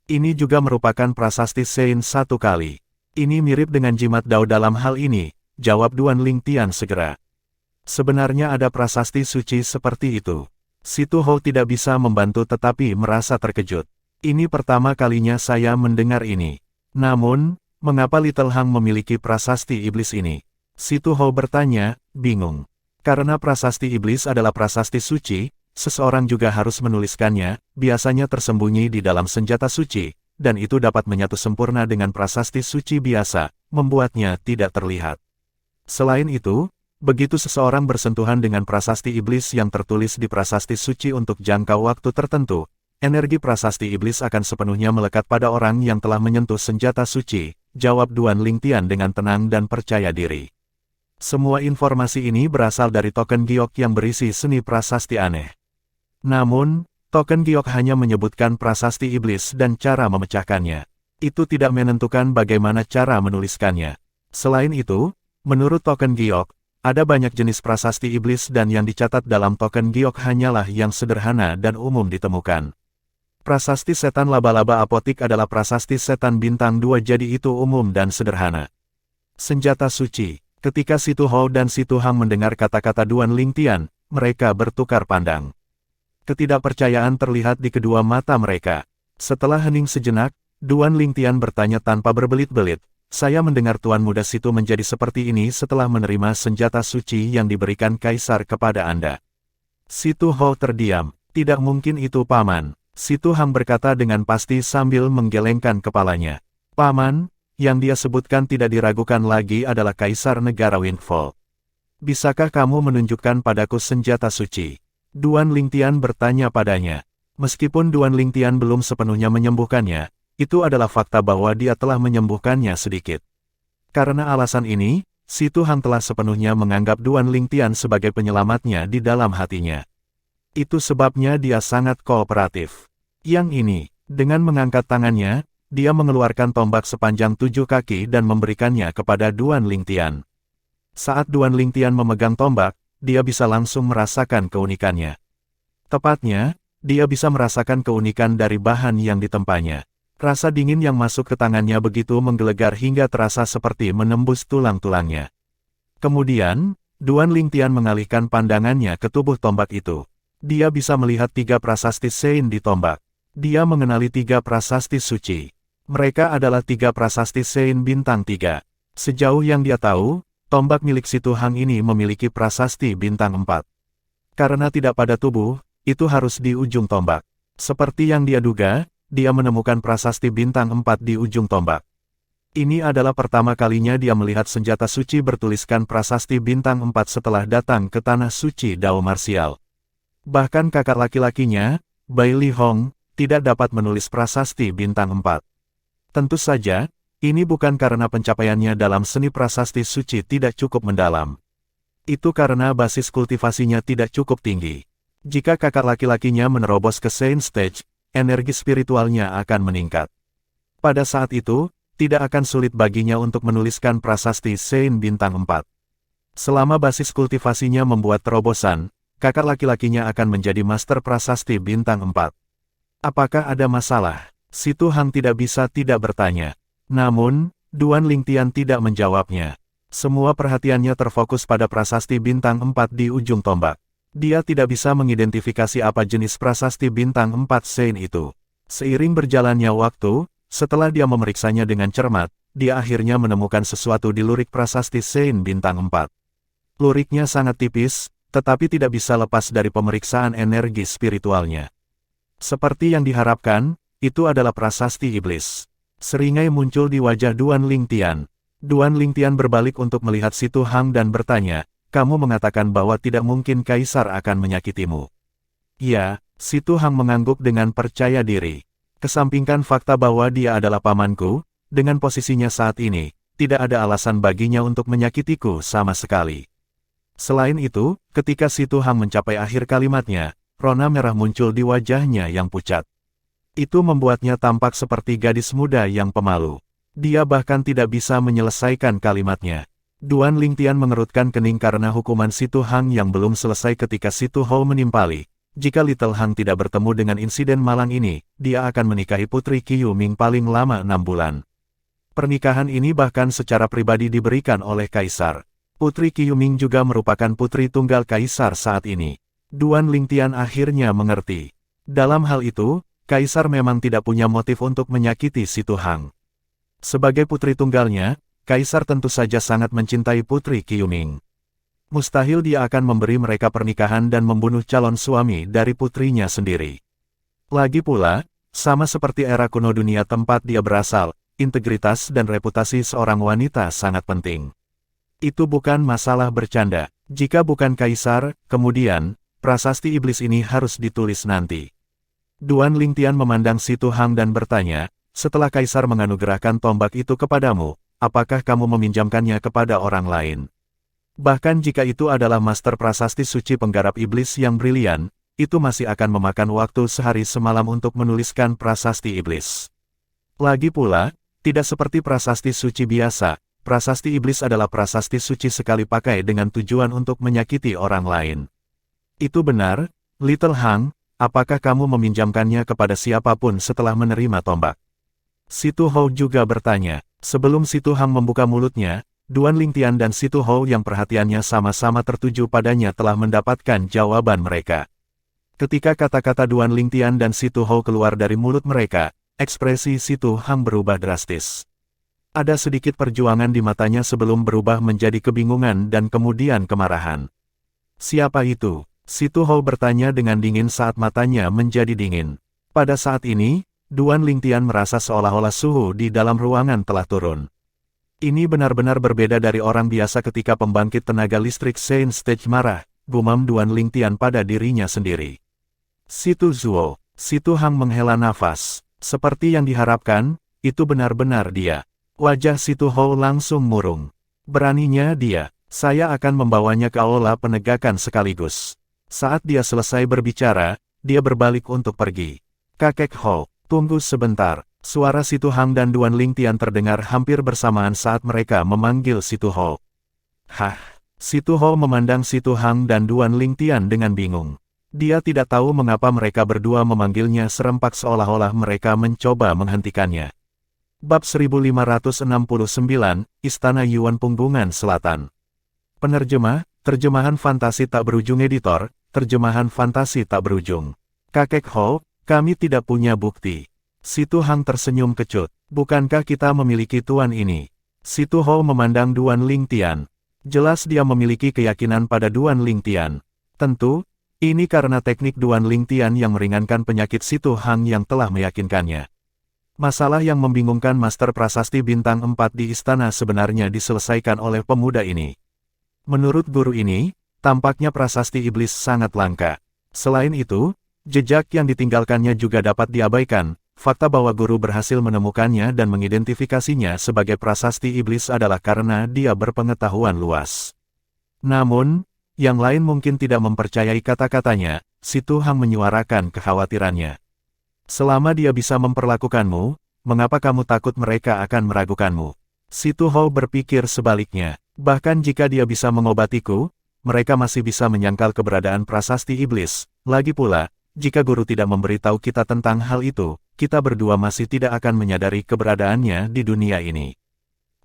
Speaker 1: Ini juga merupakan prasasti Sein satu kali. Ini mirip dengan jimat Dao dalam hal ini, jawab Duan Lingtian segera. Sebenarnya ada prasasti suci seperti itu. Situ Hou tidak bisa membantu tetapi merasa terkejut. Ini pertama kalinya saya mendengar ini. Namun, mengapa Little Hang memiliki prasasti iblis ini? Situ Hou bertanya, bingung. Karena prasasti iblis adalah prasasti suci, seseorang juga harus menuliskannya, biasanya tersembunyi di dalam senjata suci, dan itu dapat menyatu sempurna dengan prasasti suci biasa, membuatnya tidak terlihat. Selain itu, begitu seseorang bersentuhan dengan prasasti iblis yang tertulis di prasasti suci untuk jangka waktu tertentu, energi prasasti iblis akan sepenuhnya melekat pada orang yang telah menyentuh senjata suci, jawab Duan Lingtian dengan tenang dan percaya diri. Semua informasi ini berasal dari token giok yang berisi seni prasasti aneh. Namun, token giok hanya menyebutkan prasasti iblis dan cara memecahkannya. Itu tidak menentukan bagaimana cara menuliskannya. Selain itu, menurut token giok, ada banyak jenis prasasti iblis dan yang dicatat dalam token giok hanyalah yang sederhana dan umum ditemukan. Prasasti setan laba-laba apotik adalah prasasti setan bintang 2 jadi itu umum dan sederhana. Senjata suci. Ketika Situ Hou dan Situ Hang mendengar kata-kata Duan Lingtian, mereka bertukar pandang. Ketidakpercayaan terlihat di kedua mata mereka. Setelah hening sejenak, Duan Lingtian bertanya tanpa berbelit-belit, saya mendengar Tuan Muda Situ menjadi seperti ini setelah menerima senjata suci yang diberikan Kaisar kepada Anda. Situ Hou terdiam, tidak mungkin itu Paman. Situ Hang berkata dengan pasti sambil menggelengkan kepalanya. Paman, yang dia sebutkan tidak diragukan lagi adalah Kaisar Negara Windfall. Bisakah kamu menunjukkan padaku senjata suci? Duan Lingtian bertanya padanya. Meskipun Duan Lingtian belum sepenuhnya menyembuhkannya, itu adalah fakta bahwa dia telah menyembuhkannya sedikit. Karena alasan ini, Situ Hang telah sepenuhnya menganggap Duan Lingtian sebagai penyelamatnya di dalam hatinya. Itu sebabnya dia sangat kooperatif. Yang ini, dengan mengangkat tangannya, dia mengeluarkan tombak sepanjang 7 kaki dan memberikannya kepada Duan Lingtian. Saat Duan Lingtian memegang tombak, dia bisa langsung merasakan keunikannya. Tepatnya, dia bisa merasakan keunikan dari bahan yang ditempanya. Rasa dingin yang masuk ke tangannya begitu menggelegar hingga terasa seperti menembus tulang-tulangnya. Kemudian, Duan Lingtian mengalihkan pandangannya ke tubuh tombak itu. Dia bisa melihat 3 prasasti Sein di tombak. Dia mengenali 3 prasasti suci. Mereka adalah 3 prasasti Sein bintang 3. Sejauh yang dia tahu, tombak milik Situ Hang ini memiliki prasasti bintang 4. Karena tidak pada tubuh, itu harus di ujung tombak. Seperti yang dia duga, dia menemukan prasasti bintang 4 di ujung tombak. Ini adalah pertama kalinya dia melihat senjata suci bertuliskan prasasti bintang 4 setelah datang ke tanah suci Dao Marsial. Bahkan kakak laki-lakinya, Bai Li Hong, tidak dapat menulis prasasti bintang 4. Tentu saja, ini bukan karena pencapaiannya dalam seni prasasti suci tidak cukup mendalam. Itu karena basis kultivasinya tidak cukup tinggi. Jika kakak laki-lakinya menerobos ke Sein Stage, energi spiritualnya akan meningkat. Pada saat itu, tidak akan sulit baginya untuk menuliskan prasasti Sein bintang 4. Selama basis kultivasinya membuat terobosan, kakak laki-lakinya akan menjadi master prasasti bintang 4. Apakah ada masalah? Situ Hang tidak bisa tidak bertanya. Namun, Duan Lingtian tidak menjawabnya. Semua perhatiannya terfokus pada prasasti bintang 4 di ujung tombak. Dia tidak bisa mengidentifikasi apa jenis prasasti bintang 4 Sein itu. Seiring berjalannya waktu, setelah dia memeriksanya dengan cermat, dia akhirnya menemukan sesuatu di lurik prasasti Sein bintang 4. Luriknya sangat tipis, tetapi tidak bisa lepas dari pemeriksaan energi spiritualnya. Seperti yang diharapkan, itu adalah prasasti iblis. Seringai muncul di wajah Duan Lingtian. Duan Lingtian berbalik untuk melihat Situ Hang dan bertanya, kamu mengatakan bahwa tidak mungkin Kaisar akan menyakitimu. Ya, Situ Hang mengangguk dengan percaya diri. Kesampingkan fakta bahwa dia adalah pamanku, dengan posisinya saat ini, tidak ada alasan baginya untuk menyakitiku sama sekali. Selain itu, ketika Situ Hang mencapai akhir kalimatnya, rona merah muncul di wajahnya yang pucat. Itu membuatnya tampak seperti gadis muda yang pemalu. Dia bahkan tidak bisa menyelesaikan kalimatnya. Duan Lingtian mengerutkan kening karena hukuman Situ Hang yang belum selesai ketika Situ Hou menimpali. Jika Little Hang tidak bertemu dengan insiden malang ini, dia akan menikahi Putri Qiu Ming paling lama 6 bulan. Pernikahan ini bahkan secara pribadi diberikan oleh Kaisar. Putri Qiu Ming juga merupakan putri tunggal Kaisar saat ini. Duan Lingtian akhirnya mengerti. Dalam hal itu, Kaisar memang tidak punya motif untuk menyakiti Situ Hang. Sebagai putri tunggalnya, Kaisar tentu saja sangat mencintai Putri Qiu Ming. Mustahil dia akan memberi mereka pernikahan dan membunuh calon suami dari putrinya sendiri. Lagi pula, sama seperti era kuno dunia tempat dia berasal, integritas dan reputasi seorang wanita sangat penting. Itu bukan masalah bercanda. Jika bukan Kaisar, kemudian, prasasti iblis ini harus ditulis nanti. Duan Lingtian memandang Situ Hang dan bertanya, setelah Kaisar menganugerahkan tombak itu kepadamu, apakah kamu meminjamkannya kepada orang lain? Bahkan jika itu adalah master prasasti suci penggarap iblis yang brilian, itu masih akan memakan waktu sehari semalam untuk menuliskan prasasti iblis. Lagi pula, tidak seperti prasasti suci biasa. Prasasti iblis adalah prasasti suci sekali pakai dengan tujuan untuk menyakiti orang lain. Itu benar, Little Hang, apakah kamu meminjamkannya kepada siapapun setelah menerima tombak? Situ Hou juga bertanya. Sebelum Situ Hang membuka mulutnya, Duan Lingtian dan Situ Hou yang perhatiannya sama-sama tertuju padanya telah mendapatkan jawaban mereka. Ketika kata-kata Duan Lingtian dan Situ Hou keluar dari mulut mereka, ekspresi Situ Hang berubah drastis. Ada sedikit perjuangan di matanya sebelum berubah menjadi kebingungan dan kemudian kemarahan. Siapa itu? Situ Hou bertanya dengan dingin saat matanya menjadi dingin. Pada saat ini, Duan Lingtian merasa seolah-olah suhu di dalam ruangan telah turun. Ini benar-benar berbeda dari orang biasa ketika pembangkit tenaga listrik Saint Stage marah, gumam Duan Lingtian pada dirinya sendiri. Situ Zuo, Situ Hang menghela nafas. Seperti yang diharapkan, itu benar-benar dia. Wajah Situ Hou langsung murung. Beraninya dia, saya akan membawanya ke aula penegakan sekaligus. Saat dia selesai berbicara, dia berbalik untuk pergi. Kakek Hou, tunggu sebentar. Suara Situ Hang dan Duan Lingtian terdengar hampir bersamaan saat mereka memanggil Situ Hou. Hah? Situ Hou memandang Situ Hang dan Duan Lingtian dengan bingung. Dia tidak tahu mengapa mereka berdua memanggilnya serempak seolah-olah mereka mencoba menghentikannya. Bab 1569, Istana Yuan Punggungan Selatan. Penerjemah, Terjemahan Fantasi Tak Berujung Editor, Terjemahan Fantasi Tak Berujung. Kakek Hou, kami tidak punya bukti. Situ Hang tersenyum kecut. Bukankah kita memiliki tuan ini? Situ Hou memandang Duan Lingtian. Jelas dia memiliki keyakinan pada Duan Lingtian. Tentu, ini karena teknik Duan Lingtian yang meringankan penyakit Situ Hang yang telah meyakinkannya. Masalah yang membingungkan Master Prasasti Bintang 4 di istana sebenarnya diselesaikan oleh pemuda ini. Menurut guru ini, tampaknya prasasti iblis sangat langka. Selain itu, jejak yang ditinggalkannya juga dapat diabaikan. Fakta bahwa guru berhasil menemukannya dan mengidentifikasinya sebagai prasasti iblis adalah karena dia berpengetahuan luas. Namun, yang lain mungkin tidak mempercayai kata-katanya. Situ Hang menyuarakan kekhawatirannya. Selama dia bisa memperlakukanmu, mengapa kamu takut mereka akan meragukanmu? Situ Hou berpikir sebaliknya. Bahkan jika dia bisa mengobatiku, mereka masih bisa menyangkal keberadaan prasasti iblis. Lagi pula, jika guru tidak memberitahu kita tentang hal itu, kita berdua masih tidak akan menyadari keberadaannya di dunia ini.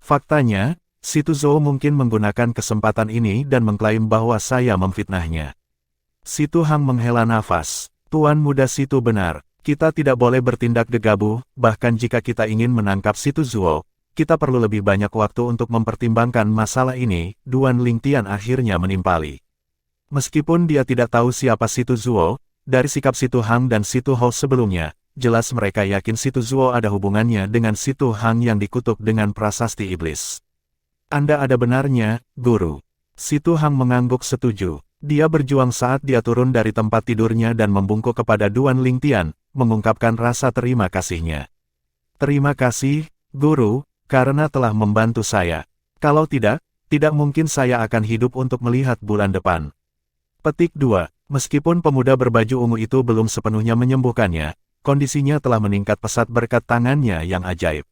Speaker 1: Faktanya, Situ Zhou mungkin menggunakan kesempatan ini dan mengklaim bahwa saya memfitnahnya. Situ Hang menghela nafas. Tuan muda Situ benar. Kita tidak boleh bertindak gegabah, bahkan jika kita ingin menangkap Situ Zhou, kita perlu lebih banyak waktu untuk mempertimbangkan masalah ini. Duan Lingtian akhirnya menimpali. Meskipun dia tidak tahu siapa Situ Zhou, dari sikap Situ Hang dan Situ Hou sebelumnya, jelas mereka yakin Situ Zhou ada hubungannya dengan Situ Hang yang dikutuk dengan prasasti iblis. Anda ada benarnya, Guru. Situ Hang mengangguk setuju. Dia berjuang saat dia turun dari tempat tidurnya dan membungkuk kepada Duan Lingtian, mengungkapkan rasa terima kasihnya. Terima kasih, Guru, karena telah membantu saya. Kalau tidak mungkin saya akan hidup untuk melihat bulan depan. Petik 2. Meskipun pemuda berbaju ungu itu belum sepenuhnya menyembuhkannya, kondisinya telah meningkat pesat berkat tangannya yang ajaib.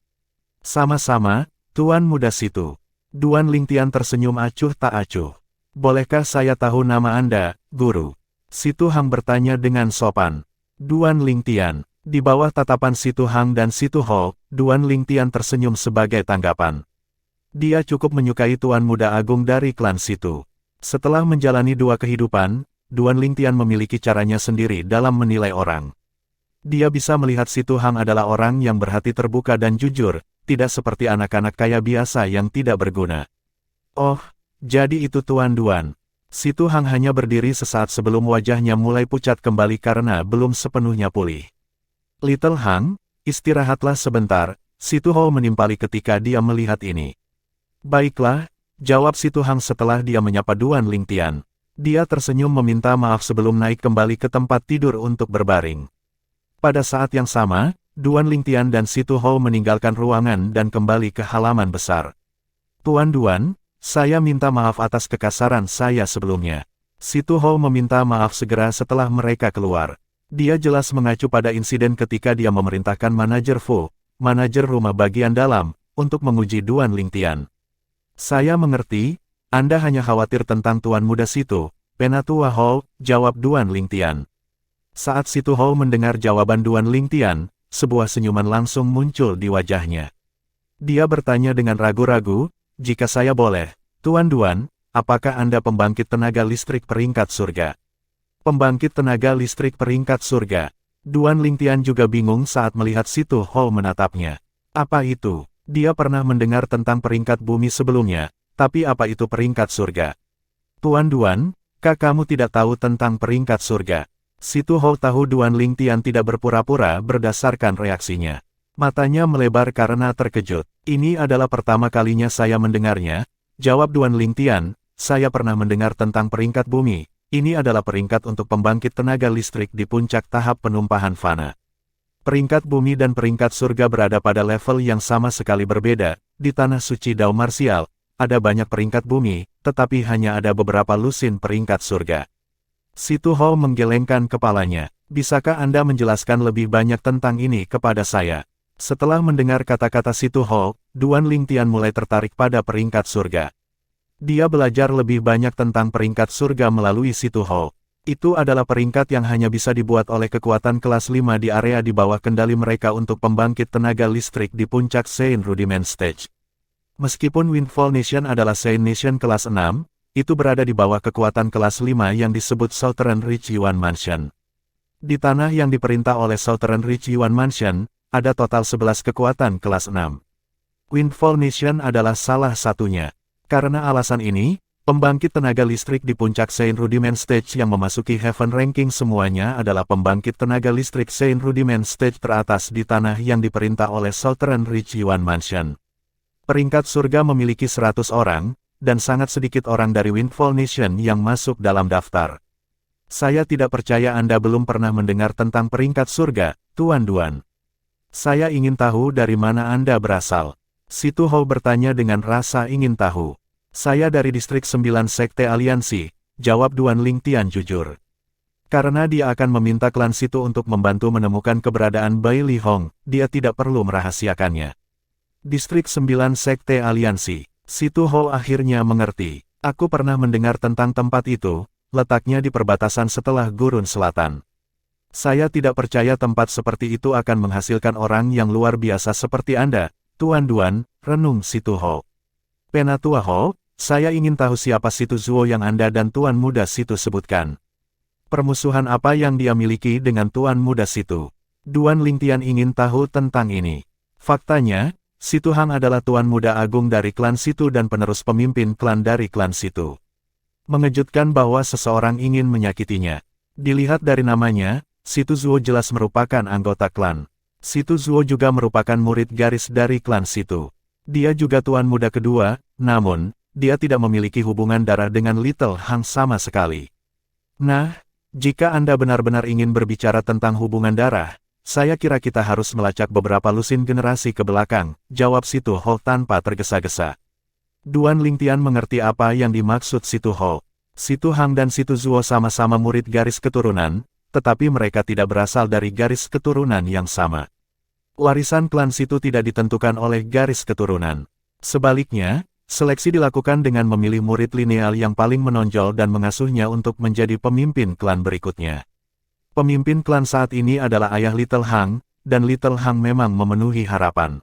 Speaker 1: Sama-sama, Tuan Muda Situ. Duan Lingtian tersenyum acuh tak acuh. Bolehkah saya tahu nama Anda, Guru? Situ Hang bertanya dengan sopan. Duan Lingtian. Di bawah tatapan Situ Hang dan Situ Ho, Duan Lingtian tersenyum sebagai tanggapan. Dia cukup menyukai Tuan Muda Agung dari klan Situ. Setelah menjalani 2 kehidupan, Duan Lingtian memiliki caranya sendiri dalam menilai orang. Dia bisa melihat Situ Hang adalah orang yang berhati terbuka dan jujur, tidak seperti anak-anak kaya biasa yang tidak berguna. Oh, jadi itu Tuan Duan. Situ Hang hanya berdiri sesaat sebelum wajahnya mulai pucat kembali karena belum sepenuhnya pulih. Little Hang, istirahatlah sebentar, Situ Ho menimpali ketika dia melihat ini. Baiklah, jawab Situ Hang setelah dia menyapa Duan Lingtian. Dia tersenyum meminta maaf sebelum naik kembali ke tempat tidur untuk berbaring. Pada saat yang sama, Duan Lingtian dan Situ Ho meninggalkan ruangan dan kembali ke halaman besar. Tuan Duan, saya minta maaf atas kekasaran saya sebelumnya. Situ Ho meminta maaf segera setelah mereka keluar. Dia jelas mengacu pada insiden ketika dia memerintahkan manajer Fu, manajer rumah bagian dalam, untuk menguji Duan Lingtian. Saya mengerti, Anda hanya khawatir tentang Tuan Muda Situ, Penatua Ho, jawab Duan Lingtian. Saat Situ Ho mendengar jawaban Duan Lingtian, sebuah senyuman langsung muncul di wajahnya. Dia bertanya dengan ragu-ragu, jika saya boleh, Tuan Duan, apakah Anda pembangkit tenaga listrik peringkat surga? Pembangkit tenaga listrik peringkat surga. Duan Lingtian juga bingung saat melihat Situ Ho menatapnya. Apa itu? Dia pernah mendengar tentang peringkat bumi sebelumnya, tapi apa itu peringkat surga? Tuan Duan, kamu tidak tahu tentang peringkat surga? Situ Ho tahu Duan Lingtian tidak berpura-pura berdasarkan reaksinya. Matanya melebar karena terkejut. Ini adalah pertama kalinya saya mendengarnya, jawab Duan Lingtian. Saya pernah mendengar tentang peringkat bumi. Ini adalah peringkat untuk pembangkit tenaga listrik di puncak tahap penumpahan fana. Peringkat bumi dan peringkat surga berada pada level yang sama sekali berbeda. Di tanah suci Dao Martial, ada banyak peringkat bumi, tetapi hanya ada beberapa lusin peringkat surga. Situ Ho menggelengkan kepalanya. Bisakah Anda menjelaskan lebih banyak tentang ini kepada saya? Setelah mendengar kata-kata Situ Ho, Duan Lingtian mulai tertarik pada peringkat surga. Dia belajar lebih banyak tentang peringkat surga melalui Situ Ho. Itu adalah peringkat yang hanya bisa dibuat oleh kekuatan kelas 5 di area di bawah kendali mereka untuk pembangkit tenaga listrik di puncak Sein Rudiment Stage. Meskipun Windfall Nation adalah Sein Nation kelas 6, itu berada di bawah kekuatan kelas 5 yang disebut Southern Ridge Yuan Mansion. Di tanah yang diperintah oleh Southern Ridge Yuan Mansion, ada total 11 kekuatan kelas 6. Windfall Nation adalah salah satunya. Karena alasan ini, pembangkit tenaga listrik di puncak Sein Rudiment Stage yang memasuki Heaven Ranking semuanya adalah pembangkit tenaga listrik Sein Rudiment Stage teratas di tanah yang diperintah oleh Southern Ridge Yuan Mansion. Peringkat surga memiliki 100 orang, dan sangat sedikit orang dari Windfall Nation yang masuk dalam daftar. Saya tidak percaya Anda belum pernah mendengar tentang peringkat surga, Tuan Duan. Saya ingin tahu dari mana Anda berasal. Situ Ho bertanya dengan rasa ingin tahu. Saya dari distrik 9 Sekte Aliansi, jawab Duan Lingtian jujur. Karena dia akan meminta klan Situ untuk membantu menemukan keberadaan Bai Li Hong, dia tidak perlu merahasiakannya. Distrik 9 Sekte Aliansi. Situ Ho akhirnya mengerti. Aku pernah mendengar tentang tempat itu, letaknya di perbatasan setelah Gurun Selatan. Saya tidak percaya tempat seperti itu akan menghasilkan orang yang luar biasa seperti Anda, Tuan Duan, renung Situ Ho. Penatua Ho, saya ingin tahu siapa Situ Zuo yang Anda dan Tuan Muda Situ sebutkan. Permusuhan apa yang dia miliki dengan Tuan Muda Situ? Duan Lingtian ingin tahu tentang ini. Faktanya, Situ Hang adalah Tuan Muda Agung dari klan Situ dan penerus pemimpin klan dari klan Situ. Mengejutkan bahwa seseorang ingin menyakitinya. Dilihat dari namanya, Situ Zuo jelas merupakan anggota klan. Situ Zuo juga merupakan murid garis dari klan Situ. Dia juga Tuan Muda kedua, namun, dia tidak memiliki hubungan darah dengan Little Hang sama sekali. Nah, jika Anda benar-benar ingin berbicara tentang hubungan darah, saya kira kita harus melacak beberapa lusin generasi ke belakang, jawab Situ Ho tanpa tergesa-gesa. Duan Lingtian mengerti apa yang dimaksud Situ Ho. Situ Hang dan Situ Zuo sama-sama murid garis keturunan, tetapi mereka tidak berasal dari garis keturunan yang sama. Warisan klan Situ tidak ditentukan oleh garis keturunan. Sebaliknya, seleksi dilakukan dengan memilih murid lineal yang paling menonjol dan mengasuhnya untuk menjadi pemimpin klan berikutnya. Pemimpin klan saat ini adalah ayah Little Hang, dan Little Hang memang memenuhi harapan.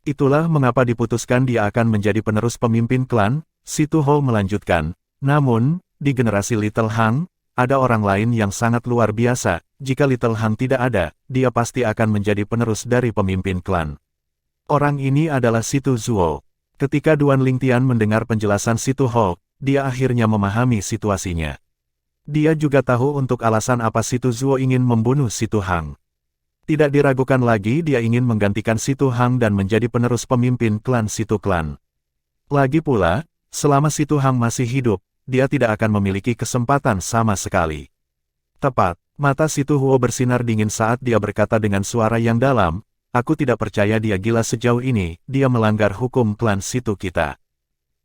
Speaker 1: Itulah mengapa diputuskan dia akan menjadi penerus pemimpin klan, Situ Ho melanjutkan. Namun, di generasi Little Hang, ada orang lain yang sangat luar biasa. Jika Little Hang tidak ada, dia pasti akan menjadi penerus dari pemimpin klan. Orang ini adalah Situ Zuo. Ketika Duan Lingtian mendengar penjelasan Situ Ho, dia akhirnya memahami situasinya. Dia juga tahu untuk alasan apa Situ Zuo ingin membunuh Situ Hang. Tidak diragukan lagi dia ingin menggantikan Situ Hang dan menjadi penerus pemimpin klan Situ Klan. Lagi pula, selama Situ Hang masih hidup, dia tidak akan memiliki kesempatan sama sekali. Tepat, mata Situ Huo bersinar dingin saat dia berkata dengan suara yang dalam, "Aku tidak percaya dia gila sejauh ini, dia melanggar hukum klan Situ kita."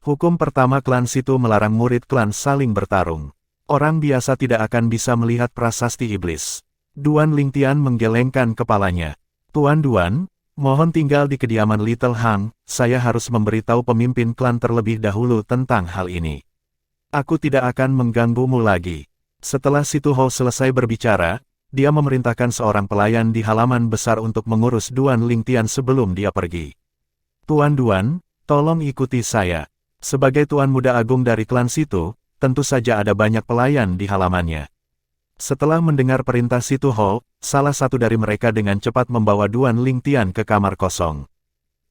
Speaker 1: Hukum pertama klan Situ melarang murid klan saling bertarung. Orang biasa tidak akan bisa melihat prasasti iblis. Duan Lingtian menggelengkan kepalanya. "Tuan Duan, mohon tinggal di kediaman Little Hang, saya harus memberitahu pemimpin klan terlebih dahulu tentang hal ini. Aku tidak akan mengganggumu lagi." Setelah Situ Ho selesai berbicara, dia memerintahkan seorang pelayan di halaman besar untuk mengurus Duan Lingtian sebelum dia pergi. "Tuan Duan, tolong ikuti saya." Sebagai Tuan Muda Agung dari klan Situ, tentu saja ada banyak pelayan di halamannya. Setelah mendengar perintah Situ Ho, salah satu dari mereka dengan cepat membawa Duan Lingtian ke kamar kosong.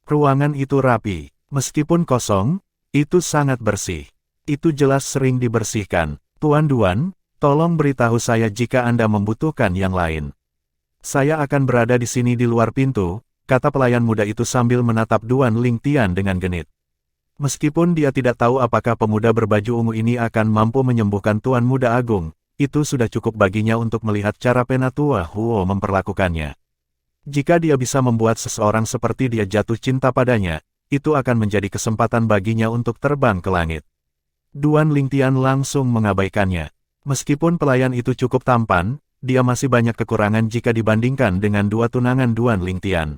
Speaker 1: Ruangan itu rapi. Meskipun kosong, itu sangat bersih. Itu jelas sering dibersihkan. "Tuan Duan, tolong beritahu saya jika Anda membutuhkan yang lain." "Saya akan berada di sini di luar pintu," kata pelayan muda itu sambil menatap Duan Lingtian dengan genit. Meskipun dia tidak tahu apakah pemuda berbaju ungu ini akan mampu menyembuhkan Tuan Muda Agung, itu sudah cukup baginya untuk melihat cara Penatua Huo memperlakukannya. Jika dia bisa membuat seseorang seperti dia jatuh cinta padanya, itu akan menjadi kesempatan baginya untuk terbang ke langit. Duan Lingtian langsung mengabaikannya. Meskipun pelayan itu cukup tampan, dia masih banyak kekurangan jika dibandingkan dengan dua tunangan Duan Lingtian.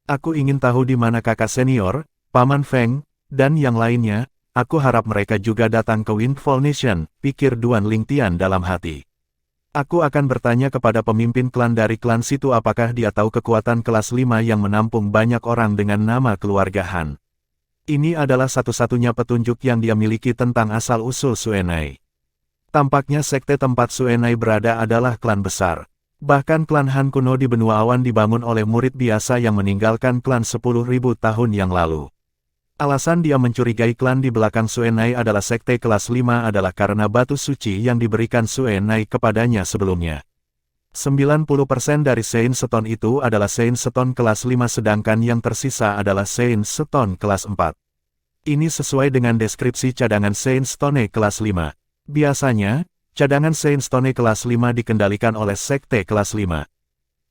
Speaker 1: "Aku ingin tahu di mana kakak senior, Paman Feng, dan yang lainnya. Aku harap mereka juga datang ke Windfall Nation," pikir Duan Lingtian dalam hati. "Aku akan bertanya kepada pemimpin klan dari klan Situ apakah dia tahu kekuatan kelas 5 yang menampung banyak orang dengan nama keluarga Han. Ini adalah satu-satunya petunjuk yang dia miliki tentang asal-usul Suenai." Tampaknya sekte tempat Suenai berada adalah klan besar. Bahkan klan Han kuno di benua awan dibangun oleh murid biasa yang meninggalkan klan 10.000 tahun yang lalu. Alasan dia mencurigai klan di belakang Suenai adalah sekte kelas 5 adalah karena batu suci yang diberikan Suenai kepadanya sebelumnya. 90% dari Saint Stone itu adalah Saint Stone kelas 5 sedangkan yang tersisa adalah Saint Stone kelas 4. Ini sesuai dengan deskripsi cadangan Saint Stone kelas 5. Biasanya, cadangan Saint Stone kelas 5 dikendalikan oleh sekte kelas 5.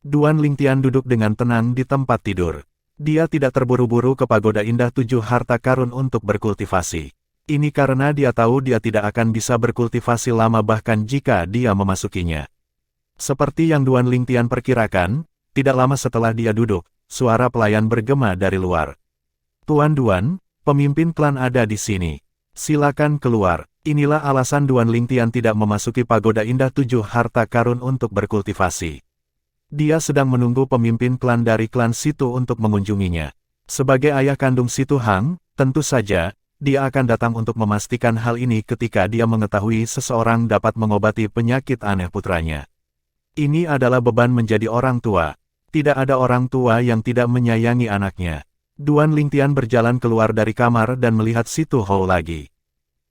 Speaker 1: Duan Lingtian duduk dengan tenang di tempat tidur. Dia tidak terburu-buru ke pagoda indah 7 harta karun untuk berkultivasi. Ini karena dia tahu dia tidak akan bisa berkultivasi lama bahkan jika dia memasukinya. Seperti yang Duan Lingtian perkirakan, tidak lama setelah dia duduk, suara pelayan bergema dari luar. "Tuan Duan, pemimpin klan ada di sini. Silakan keluar." Inilah alasan Duan Lingtian tidak memasuki pagoda indah 7 harta karun untuk berkultivasi. Dia sedang menunggu pemimpin klan dari klan Situ untuk mengunjunginya. Sebagai ayah kandung Situ Hang, tentu saja, dia akan datang untuk memastikan hal ini ketika dia mengetahui seseorang dapat mengobati penyakit aneh putranya. Ini adalah beban menjadi orang tua. Tidak ada orang tua yang tidak menyayangi anaknya. Duan Lingtian berjalan keluar dari kamar dan melihat Situ Ho lagi.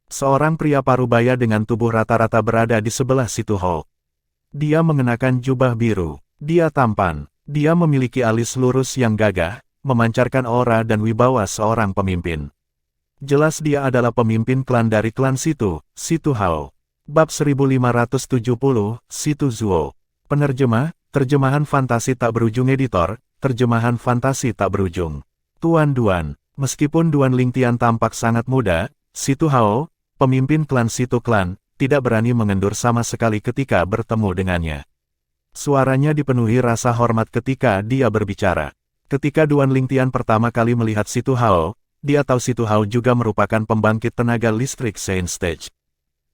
Speaker 1: Seorang pria parubaya dengan tubuh rata-rata berada di sebelah Situ Ho. Dia mengenakan jubah biru. Dia tampan. Dia memiliki alis lurus yang gagah, memancarkan aura dan wibawa seorang pemimpin. Jelas dia adalah pemimpin klan dari klan Situ, Situ Hao. Bab 1570, Situ Zuo. Penerjemah, terjemahan fantasi tak berujung editor, terjemahan fantasi tak berujung. Tuan Duan, meskipun Duan Lingtian tampak sangat muda, Situ Hao, pemimpin klan Situ Klan, tidak berani mengendur sama sekali ketika bertemu dengannya. Suaranya dipenuhi rasa hormat ketika dia berbicara. Ketika Duan Lingtian pertama kali melihat Situ Hao, dia tahu Situ Hao juga merupakan pembangkit tenaga listrik Saint Stage.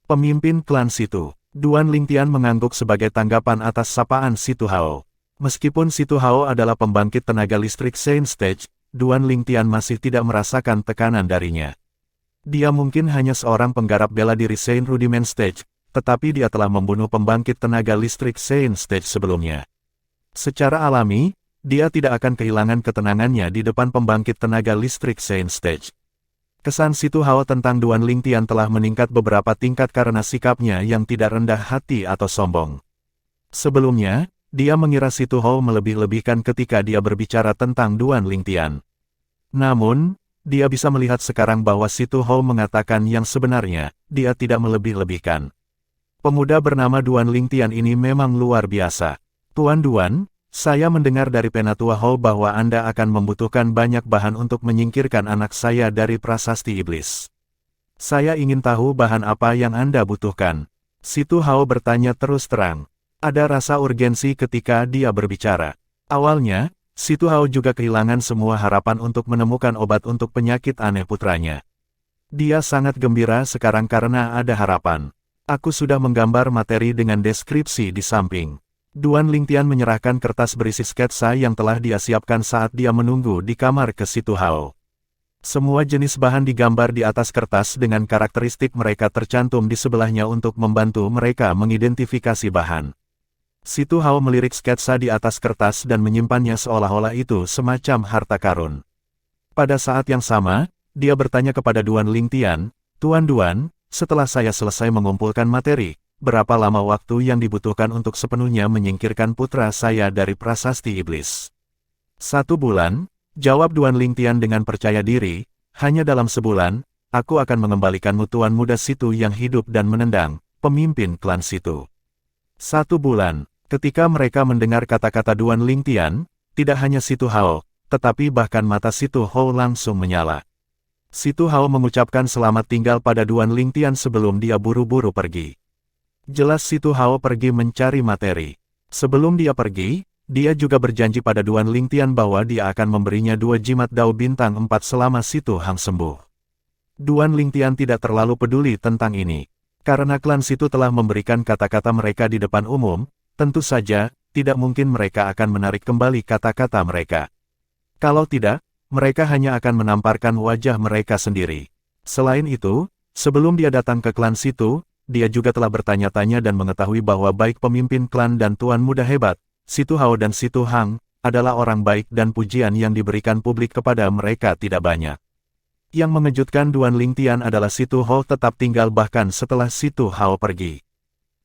Speaker 1: Pemimpin klan Situ, Duan Lingtian mengangguk sebagai tanggapan atas sapaan Situ Hao. Meskipun Situ Hao adalah pembangkit tenaga listrik Saint Stage, Duan Lingtian masih tidak merasakan tekanan darinya. Dia mungkin hanya seorang penggarap bela diri Saint Rudiment Stage, tetapi dia telah membunuh pembangkit tenaga listrik Saint Stage sebelumnya. Secara alami, dia tidak akan kehilangan ketenangannya di depan pembangkit tenaga listrik Saint Stage. Kesan Situ Hao tentang Duan Lingtian telah meningkat beberapa tingkat karena sikapnya yang tidak rendah hati atau sombong. Sebelumnya, dia mengira Situ Hao melebih-lebihkan ketika dia berbicara tentang Duan Lingtian. Namun, dia bisa melihat sekarang bahwa Situ Hao mengatakan yang sebenarnya, dia tidak melebih-lebihkan. Pemuda bernama Duan Lingtian ini memang luar biasa. Tuan Duan, saya mendengar dari Penatua Hao bahwa Anda akan membutuhkan banyak bahan untuk menyingkirkan anak saya dari prasasti iblis. Saya ingin tahu bahan apa yang Anda butuhkan. Situ Hao bertanya terus terang. Ada rasa urgensi ketika dia berbicara. Awalnya, Situ Hao juga kehilangan semua harapan untuk menemukan obat untuk penyakit aneh putranya. Dia sangat gembira sekarang karena ada harapan. Aku sudah menggambar materi dengan deskripsi di samping. Duan Lingtian menyerahkan kertas berisi sketsa yang telah dia siapkan saat dia menunggu di kamar ke Situ Hao. Semua jenis bahan digambar di atas kertas dengan karakteristik mereka tercantum di sebelahnya untuk membantu mereka mengidentifikasi bahan. Situ Hao melirik sketsa di atas kertas dan menyimpannya seolah-olah itu semacam harta karun. Pada saat yang sama, dia bertanya kepada Duan Lingtian, "Tuan Duan, setelah saya selesai mengumpulkan materi, berapa lama waktu yang dibutuhkan untuk sepenuhnya menyingkirkan putra saya dari prasasti iblis?" 1 bulan, jawab Duan Lingtian dengan percaya diri, hanya dalam sebulan, aku akan mengembalikanmu Tuan Muda Situ yang hidup dan menendang, pemimpin klan Situ. 1 bulan, ketika mereka mendengar kata-kata Duan Lingtian, tidak hanya Situ Hao, tetapi bahkan mata Situ Hao langsung menyala. Situ Hao mengucapkan selamat tinggal pada Duan Lingtian sebelum dia buru-buru pergi. Jelas Situ Hao pergi mencari materi. Sebelum dia pergi, dia juga berjanji pada Duan Lingtian bahwa dia akan memberinya 2 jimat Dao Bintang 4 selama Situ Hang sembuh. Duan Lingtian tidak terlalu peduli tentang ini. Karena klan Situ telah memberikan kata-kata mereka di depan umum, tentu saja, tidak mungkin mereka akan menarik kembali kata-kata mereka. Kalau tidak, mereka hanya akan menamparkan wajah mereka sendiri. Selain itu, sebelum dia datang ke klan Situ, dia juga telah bertanya-tanya dan mengetahui bahwa baik pemimpin klan dan tuan muda hebat, Situ Hao dan Situ Hang, adalah orang baik dan pujian yang diberikan publik kepada mereka tidak banyak. Yang mengejutkan Duan Lingtian adalah Situ Hao tetap tinggal bahkan setelah Situ Hao pergi.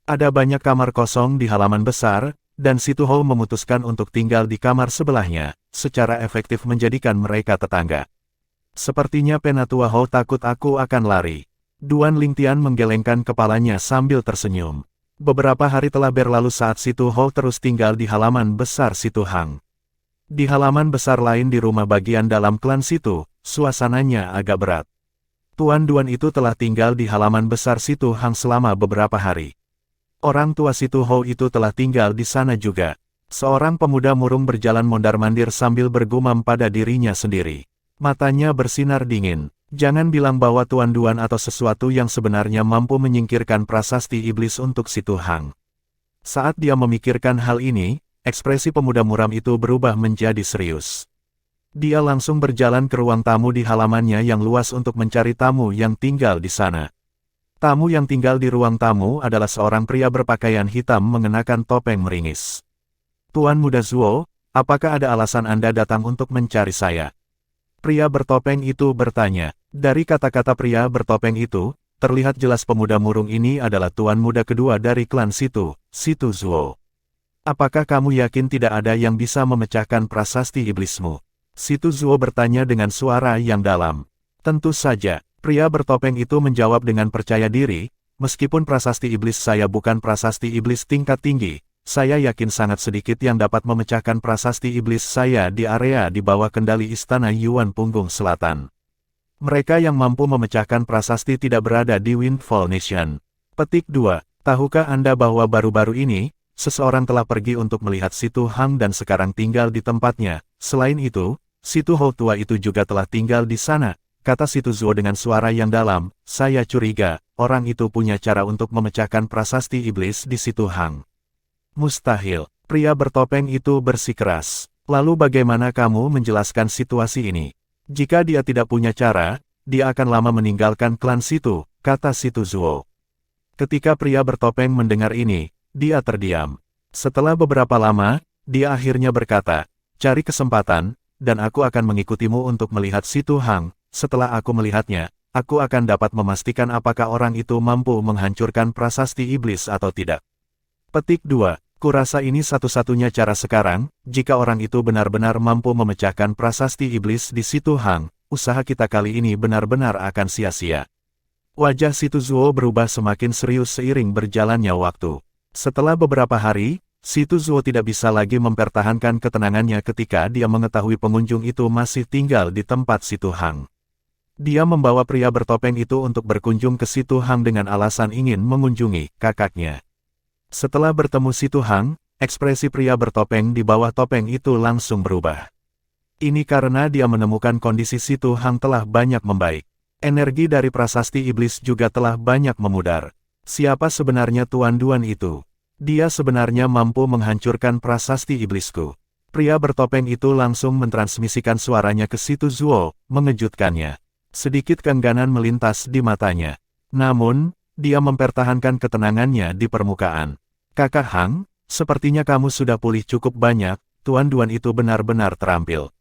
Speaker 1: Ada banyak kamar kosong di halaman besar, dan Situ Hao memutuskan untuk tinggal di kamar sebelahnya, secara efektif menjadikan mereka tetangga. Sepertinya Penatua Hao takut aku akan lari. Duan Lingtian menggelengkan kepalanya sambil tersenyum. Beberapa hari telah berlalu saat Situ Hao terus tinggal di halaman besar Situ Hang. Di halaman besar lain di rumah bagian dalam klan Situ, suasananya agak berat. Tuan Duan itu telah tinggal di halaman besar Situ Hang selama beberapa hari. Orang tua Situ Hao itu telah tinggal di sana juga. Seorang pemuda murung berjalan mondar-mandir sambil bergumam pada dirinya sendiri. Matanya bersinar dingin. Jangan bilang bahwa Tuan Duan atau sesuatu yang sebenarnya mampu menyingkirkan prasasti iblis untuk Situ Hang. Saat dia memikirkan hal ini, ekspresi pemuda muram itu berubah menjadi serius. Dia langsung berjalan ke ruang tamu di halamannya yang luas untuk mencari tamu yang tinggal di sana. Tamu yang tinggal di ruang tamu adalah seorang pria berpakaian hitam mengenakan topeng meringis. "Tuan Muda Zuo, apakah ada alasan Anda datang untuk mencari saya?" Pria bertopeng itu bertanya. Dari kata-kata pria bertopeng itu, terlihat jelas pemuda murung ini adalah tuan muda kedua dari klan Situ, Situ Zuo. "Apakah kamu yakin tidak ada yang bisa memecahkan prasasti iblismu?" Situ Zuo bertanya dengan suara yang dalam. "Tentu saja," Pria bertopeng itu menjawab dengan percaya diri, meskipun prasasti iblis saya bukan prasasti iblis tingkat tinggi, saya yakin sangat sedikit yang dapat memecahkan prasasti iblis saya di area di bawah kendali Istana Yuan Punggung Selatan. Mereka yang mampu memecahkan prasasti tidak berada di Windfall Nation. Petik 2. Tahukah Anda bahwa baru-baru ini, seseorang telah pergi untuk melihat Situ Hang dan sekarang tinggal di tempatnya. Selain itu, Situ Hou tua itu juga telah tinggal di sana, kata Situ Zuo dengan suara yang dalam. Saya curiga, orang itu punya cara untuk memecahkan prasasti iblis di Situ Hang. Mustahil, pria bertopeng itu bersikeras. Lalu bagaimana kamu menjelaskan situasi ini? Jika dia tidak punya cara, dia akan lama meninggalkan klan Situ, kata Situ Zuo. Ketika pria bertopeng mendengar ini, dia terdiam. Setelah beberapa lama, dia akhirnya berkata, cari kesempatan, dan aku akan mengikutimu untuk melihat Situ Hang. Setelah aku melihatnya, aku akan dapat memastikan apakah orang itu mampu menghancurkan prasasti iblis atau tidak. Petik 2. Kurasa ini satu-satunya cara sekarang, jika orang itu benar-benar mampu memecahkan prasasti iblis di Situ Hang, usaha kita kali ini benar-benar akan sia-sia. Wajah Situ Zuo berubah semakin serius seiring berjalannya waktu. Setelah beberapa hari, Situ Zuo tidak bisa lagi mempertahankan ketenangannya ketika dia mengetahui pengunjung itu masih tinggal di tempat Situ Hang. Dia membawa pria bertopeng itu untuk berkunjung ke Situ Hang dengan alasan ingin mengunjungi kakaknya. Setelah bertemu Situ Hang, ekspresi pria bertopeng di bawah topeng itu langsung berubah. Ini karena dia menemukan kondisi Situ Hang telah banyak membaik. Energi dari prasasti iblis juga telah banyak memudar. Siapa sebenarnya Tuan Duan itu? Dia sebenarnya mampu menghancurkan prasasti iblisku. Pria bertopeng itu langsung mentransmisikan suaranya ke Situ Zuo, mengejutkannya. Sedikit keengganan melintas di matanya. Namun, dia mempertahankan ketenangannya di permukaan. Kakak Hang, sepertinya kamu sudah pulih cukup banyak, Tuan Duan itu benar-benar terampil.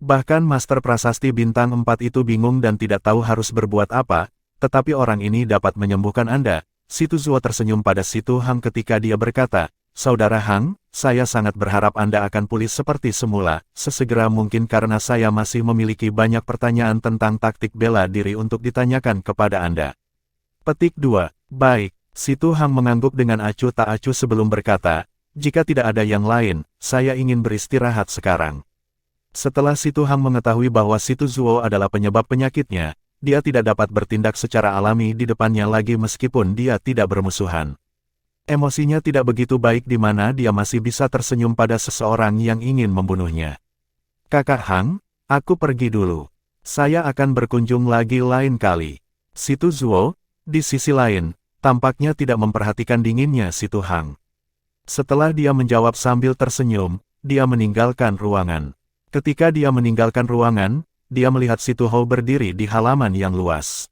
Speaker 1: Bahkan Master Prasasti Bintang 4 itu bingung dan tidak tahu harus berbuat apa, tetapi orang ini dapat menyembuhkan Anda. Situ Zuo tersenyum pada Situ Hang ketika dia berkata, Saudara Hang, saya sangat berharap Anda akan pulih seperti semula, sesegera mungkin karena saya masih memiliki banyak pertanyaan tentang taktik bela diri untuk ditanyakan kepada Anda. Petik 2. Baik, Situ Hang mengangguk dengan acuh tak acuh sebelum berkata, jika tidak ada yang lain, saya ingin beristirahat sekarang. Setelah Situ Hang mengetahui bahwa Situ Zuo adalah penyebab penyakitnya, dia tidak dapat bertindak secara alami di depannya lagi meskipun dia tidak bermusuhan. Emosinya tidak begitu baik di mana dia masih bisa tersenyum pada seseorang yang ingin membunuhnya. Kakak Hang, aku pergi dulu. Saya akan berkunjung lagi lain kali. Situ Zuo, di sisi lain, tampaknya tidak memperhatikan dinginnya Situ Hang. Setelah dia menjawab sambil tersenyum, dia meninggalkan ruangan. Ketika dia meninggalkan ruangan, dia melihat Situ Hou berdiri di halaman yang luas.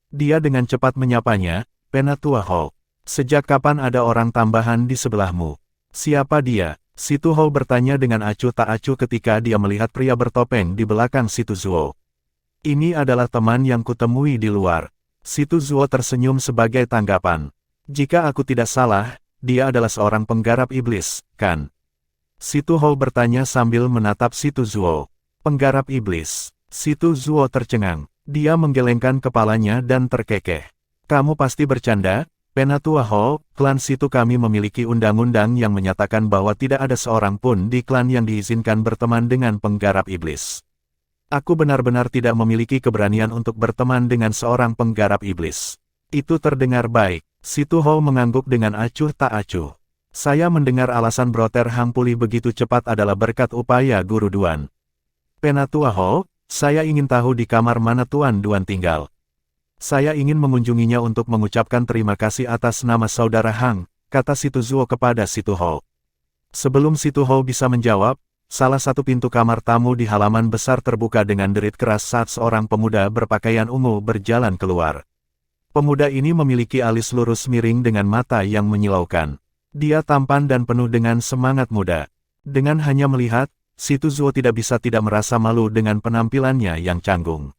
Speaker 1: Dia dengan cepat menyapanya, Penatua Hou. Sejak kapan ada orang tambahan di sebelahmu? Siapa dia? Situ Hou bertanya dengan acuh tak acuh ketika dia melihat pria bertopeng di belakang Situ Zuo. Ini adalah teman yang kutemui di luar. Situ Zuo tersenyum sebagai tanggapan. Jika aku tidak salah, dia adalah seorang penggarap iblis, kan? Situ Hou bertanya sambil menatap Situ Zuo. Penggarap iblis. Situ Zuo tercengang. Dia menggelengkan kepalanya dan terkekeh. Kamu pasti bercanda? Penatua Hou, klan Situ kami memiliki undang-undang yang menyatakan bahwa tidak ada seorang pun di klan yang diizinkan berteman dengan penggarap iblis. Aku benar-benar tidak memiliki keberanian untuk berteman dengan seorang penggarap iblis. Itu terdengar baik. Situ Hou mengangguk dengan acuh tak acuh. Saya mendengar alasan Brother Hang pulih begitu cepat adalah berkat upaya Guru Duan. Penatua Hou, saya ingin tahu di kamar mana Tuan Duan tinggal. Saya ingin mengunjunginya untuk mengucapkan terima kasih atas nama Saudara Hang, kata Situ Zuo kepada Situ Hou. Sebelum Situ Hou bisa menjawab, salah satu pintu kamar tamu di halaman besar terbuka dengan derit keras saat seorang pemuda berpakaian ungu berjalan keluar. Pemuda ini memiliki alis lurus miring dengan mata yang menyilaukan. Dia tampan dan penuh dengan semangat muda. Dengan hanya melihat, Situ Zuo tidak bisa tidak merasa malu dengan penampilannya yang canggung.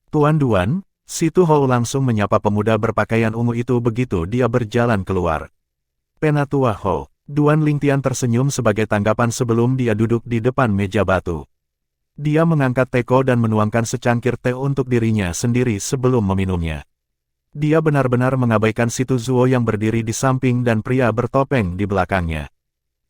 Speaker 1: Tuan Duan, Situ Hou langsung menyapa pemuda berpakaian ungu itu begitu dia berjalan keluar. Penatua Hou. Duan Lingtian tersenyum sebagai tanggapan sebelum dia duduk di depan meja batu. Dia mengangkat teko dan menuangkan secangkir teh untuk dirinya sendiri sebelum meminumnya. Dia benar-benar mengabaikan Situ Zuo yang berdiri di samping dan pria bertopeng di belakangnya.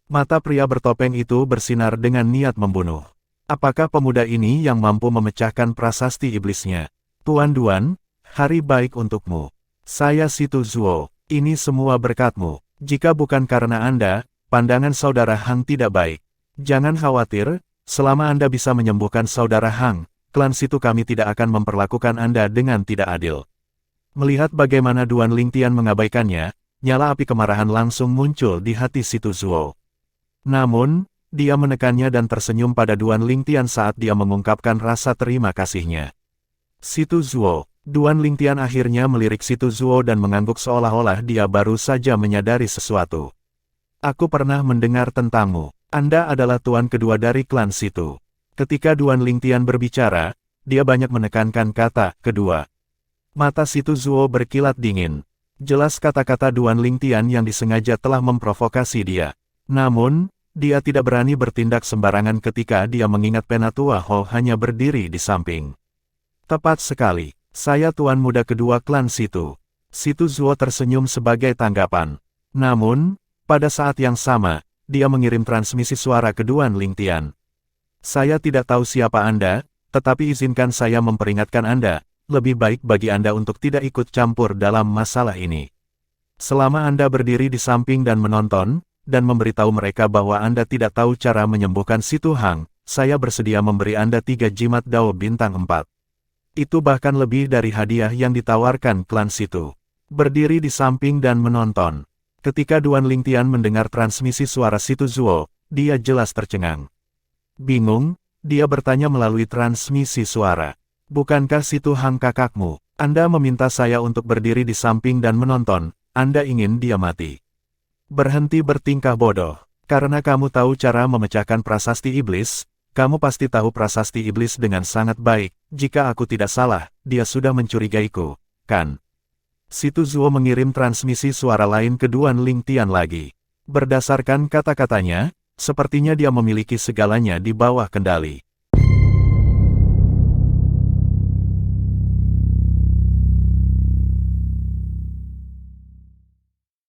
Speaker 1: Mata pria bertopeng itu bersinar dengan niat membunuh. Apakah pemuda ini yang mampu memecahkan prasasti iblisnya? Tuan Duan, hari baik untukmu. Saya Situ Zuo, ini semua berkatmu. Jika bukan karena Anda, pandangan saudara Hang tidak baik. Jangan khawatir, selama Anda bisa menyembuhkan saudara Hang, klan Situ kami tidak akan memperlakukan Anda dengan tidak adil. Melihat bagaimana Duan Lingtian mengabaikannya, nyala api kemarahan langsung muncul di hati Situ Zuo. Namun, dia menekannya dan tersenyum pada Duan Lingtian saat dia mengungkapkan rasa terima kasihnya. Situ Zuo, Duan Lingtian akhirnya melirik Situ Zuo dan mengangguk seolah-olah dia baru saja menyadari sesuatu. Aku pernah mendengar tentangmu. Anda adalah tuan kedua dari klan Situ. Ketika Duan Lingtian berbicara, dia banyak menekankan kata kedua. Mata Situ Zuo berkilat dingin. Jelas kata-kata Duan Lingtian yang disengaja telah memprovokasi dia. Namun, dia tidak berani bertindak sembarangan ketika dia mengingat Penatua Ho hanya berdiri di samping. Tepat sekali, saya tuan muda kedua klan Situ. Situ Zuo tersenyum sebagai tanggapan. Namun, pada saat yang sama, dia mengirim transmisi suara ke Duan Lingtian. Saya tidak tahu siapa Anda, tetapi izinkan saya memperingatkan Anda. Lebih baik bagi Anda untuk tidak ikut campur dalam masalah ini. Selama Anda berdiri di samping dan menonton, dan memberitahu mereka bahwa Anda tidak tahu cara menyembuhkan Situ Hang, saya bersedia memberi Anda 3 jimat Dao bintang 4. Itu bahkan lebih dari hadiah yang ditawarkan klan Situ. Berdiri di samping dan menonton. Ketika Duan Lingtian mendengar transmisi suara Situ Zuo, dia jelas tercengang. Bingung, dia bertanya melalui transmisi suara. Bukankah Situ Hang kakakmu? Anda meminta saya untuk berdiri di samping dan menonton, Anda ingin dia mati. Berhenti bertingkah bodoh. Karena kamu tahu cara memecahkan prasasti iblis, kamu pasti tahu prasasti iblis dengan sangat baik. Jika aku tidak salah, dia sudah mencurigaiku, kan? Situ Zuo mengirim transmisi suara lain ke Duan Lingtian lagi. Berdasarkan kata-katanya, sepertinya dia memiliki segalanya di bawah kendali.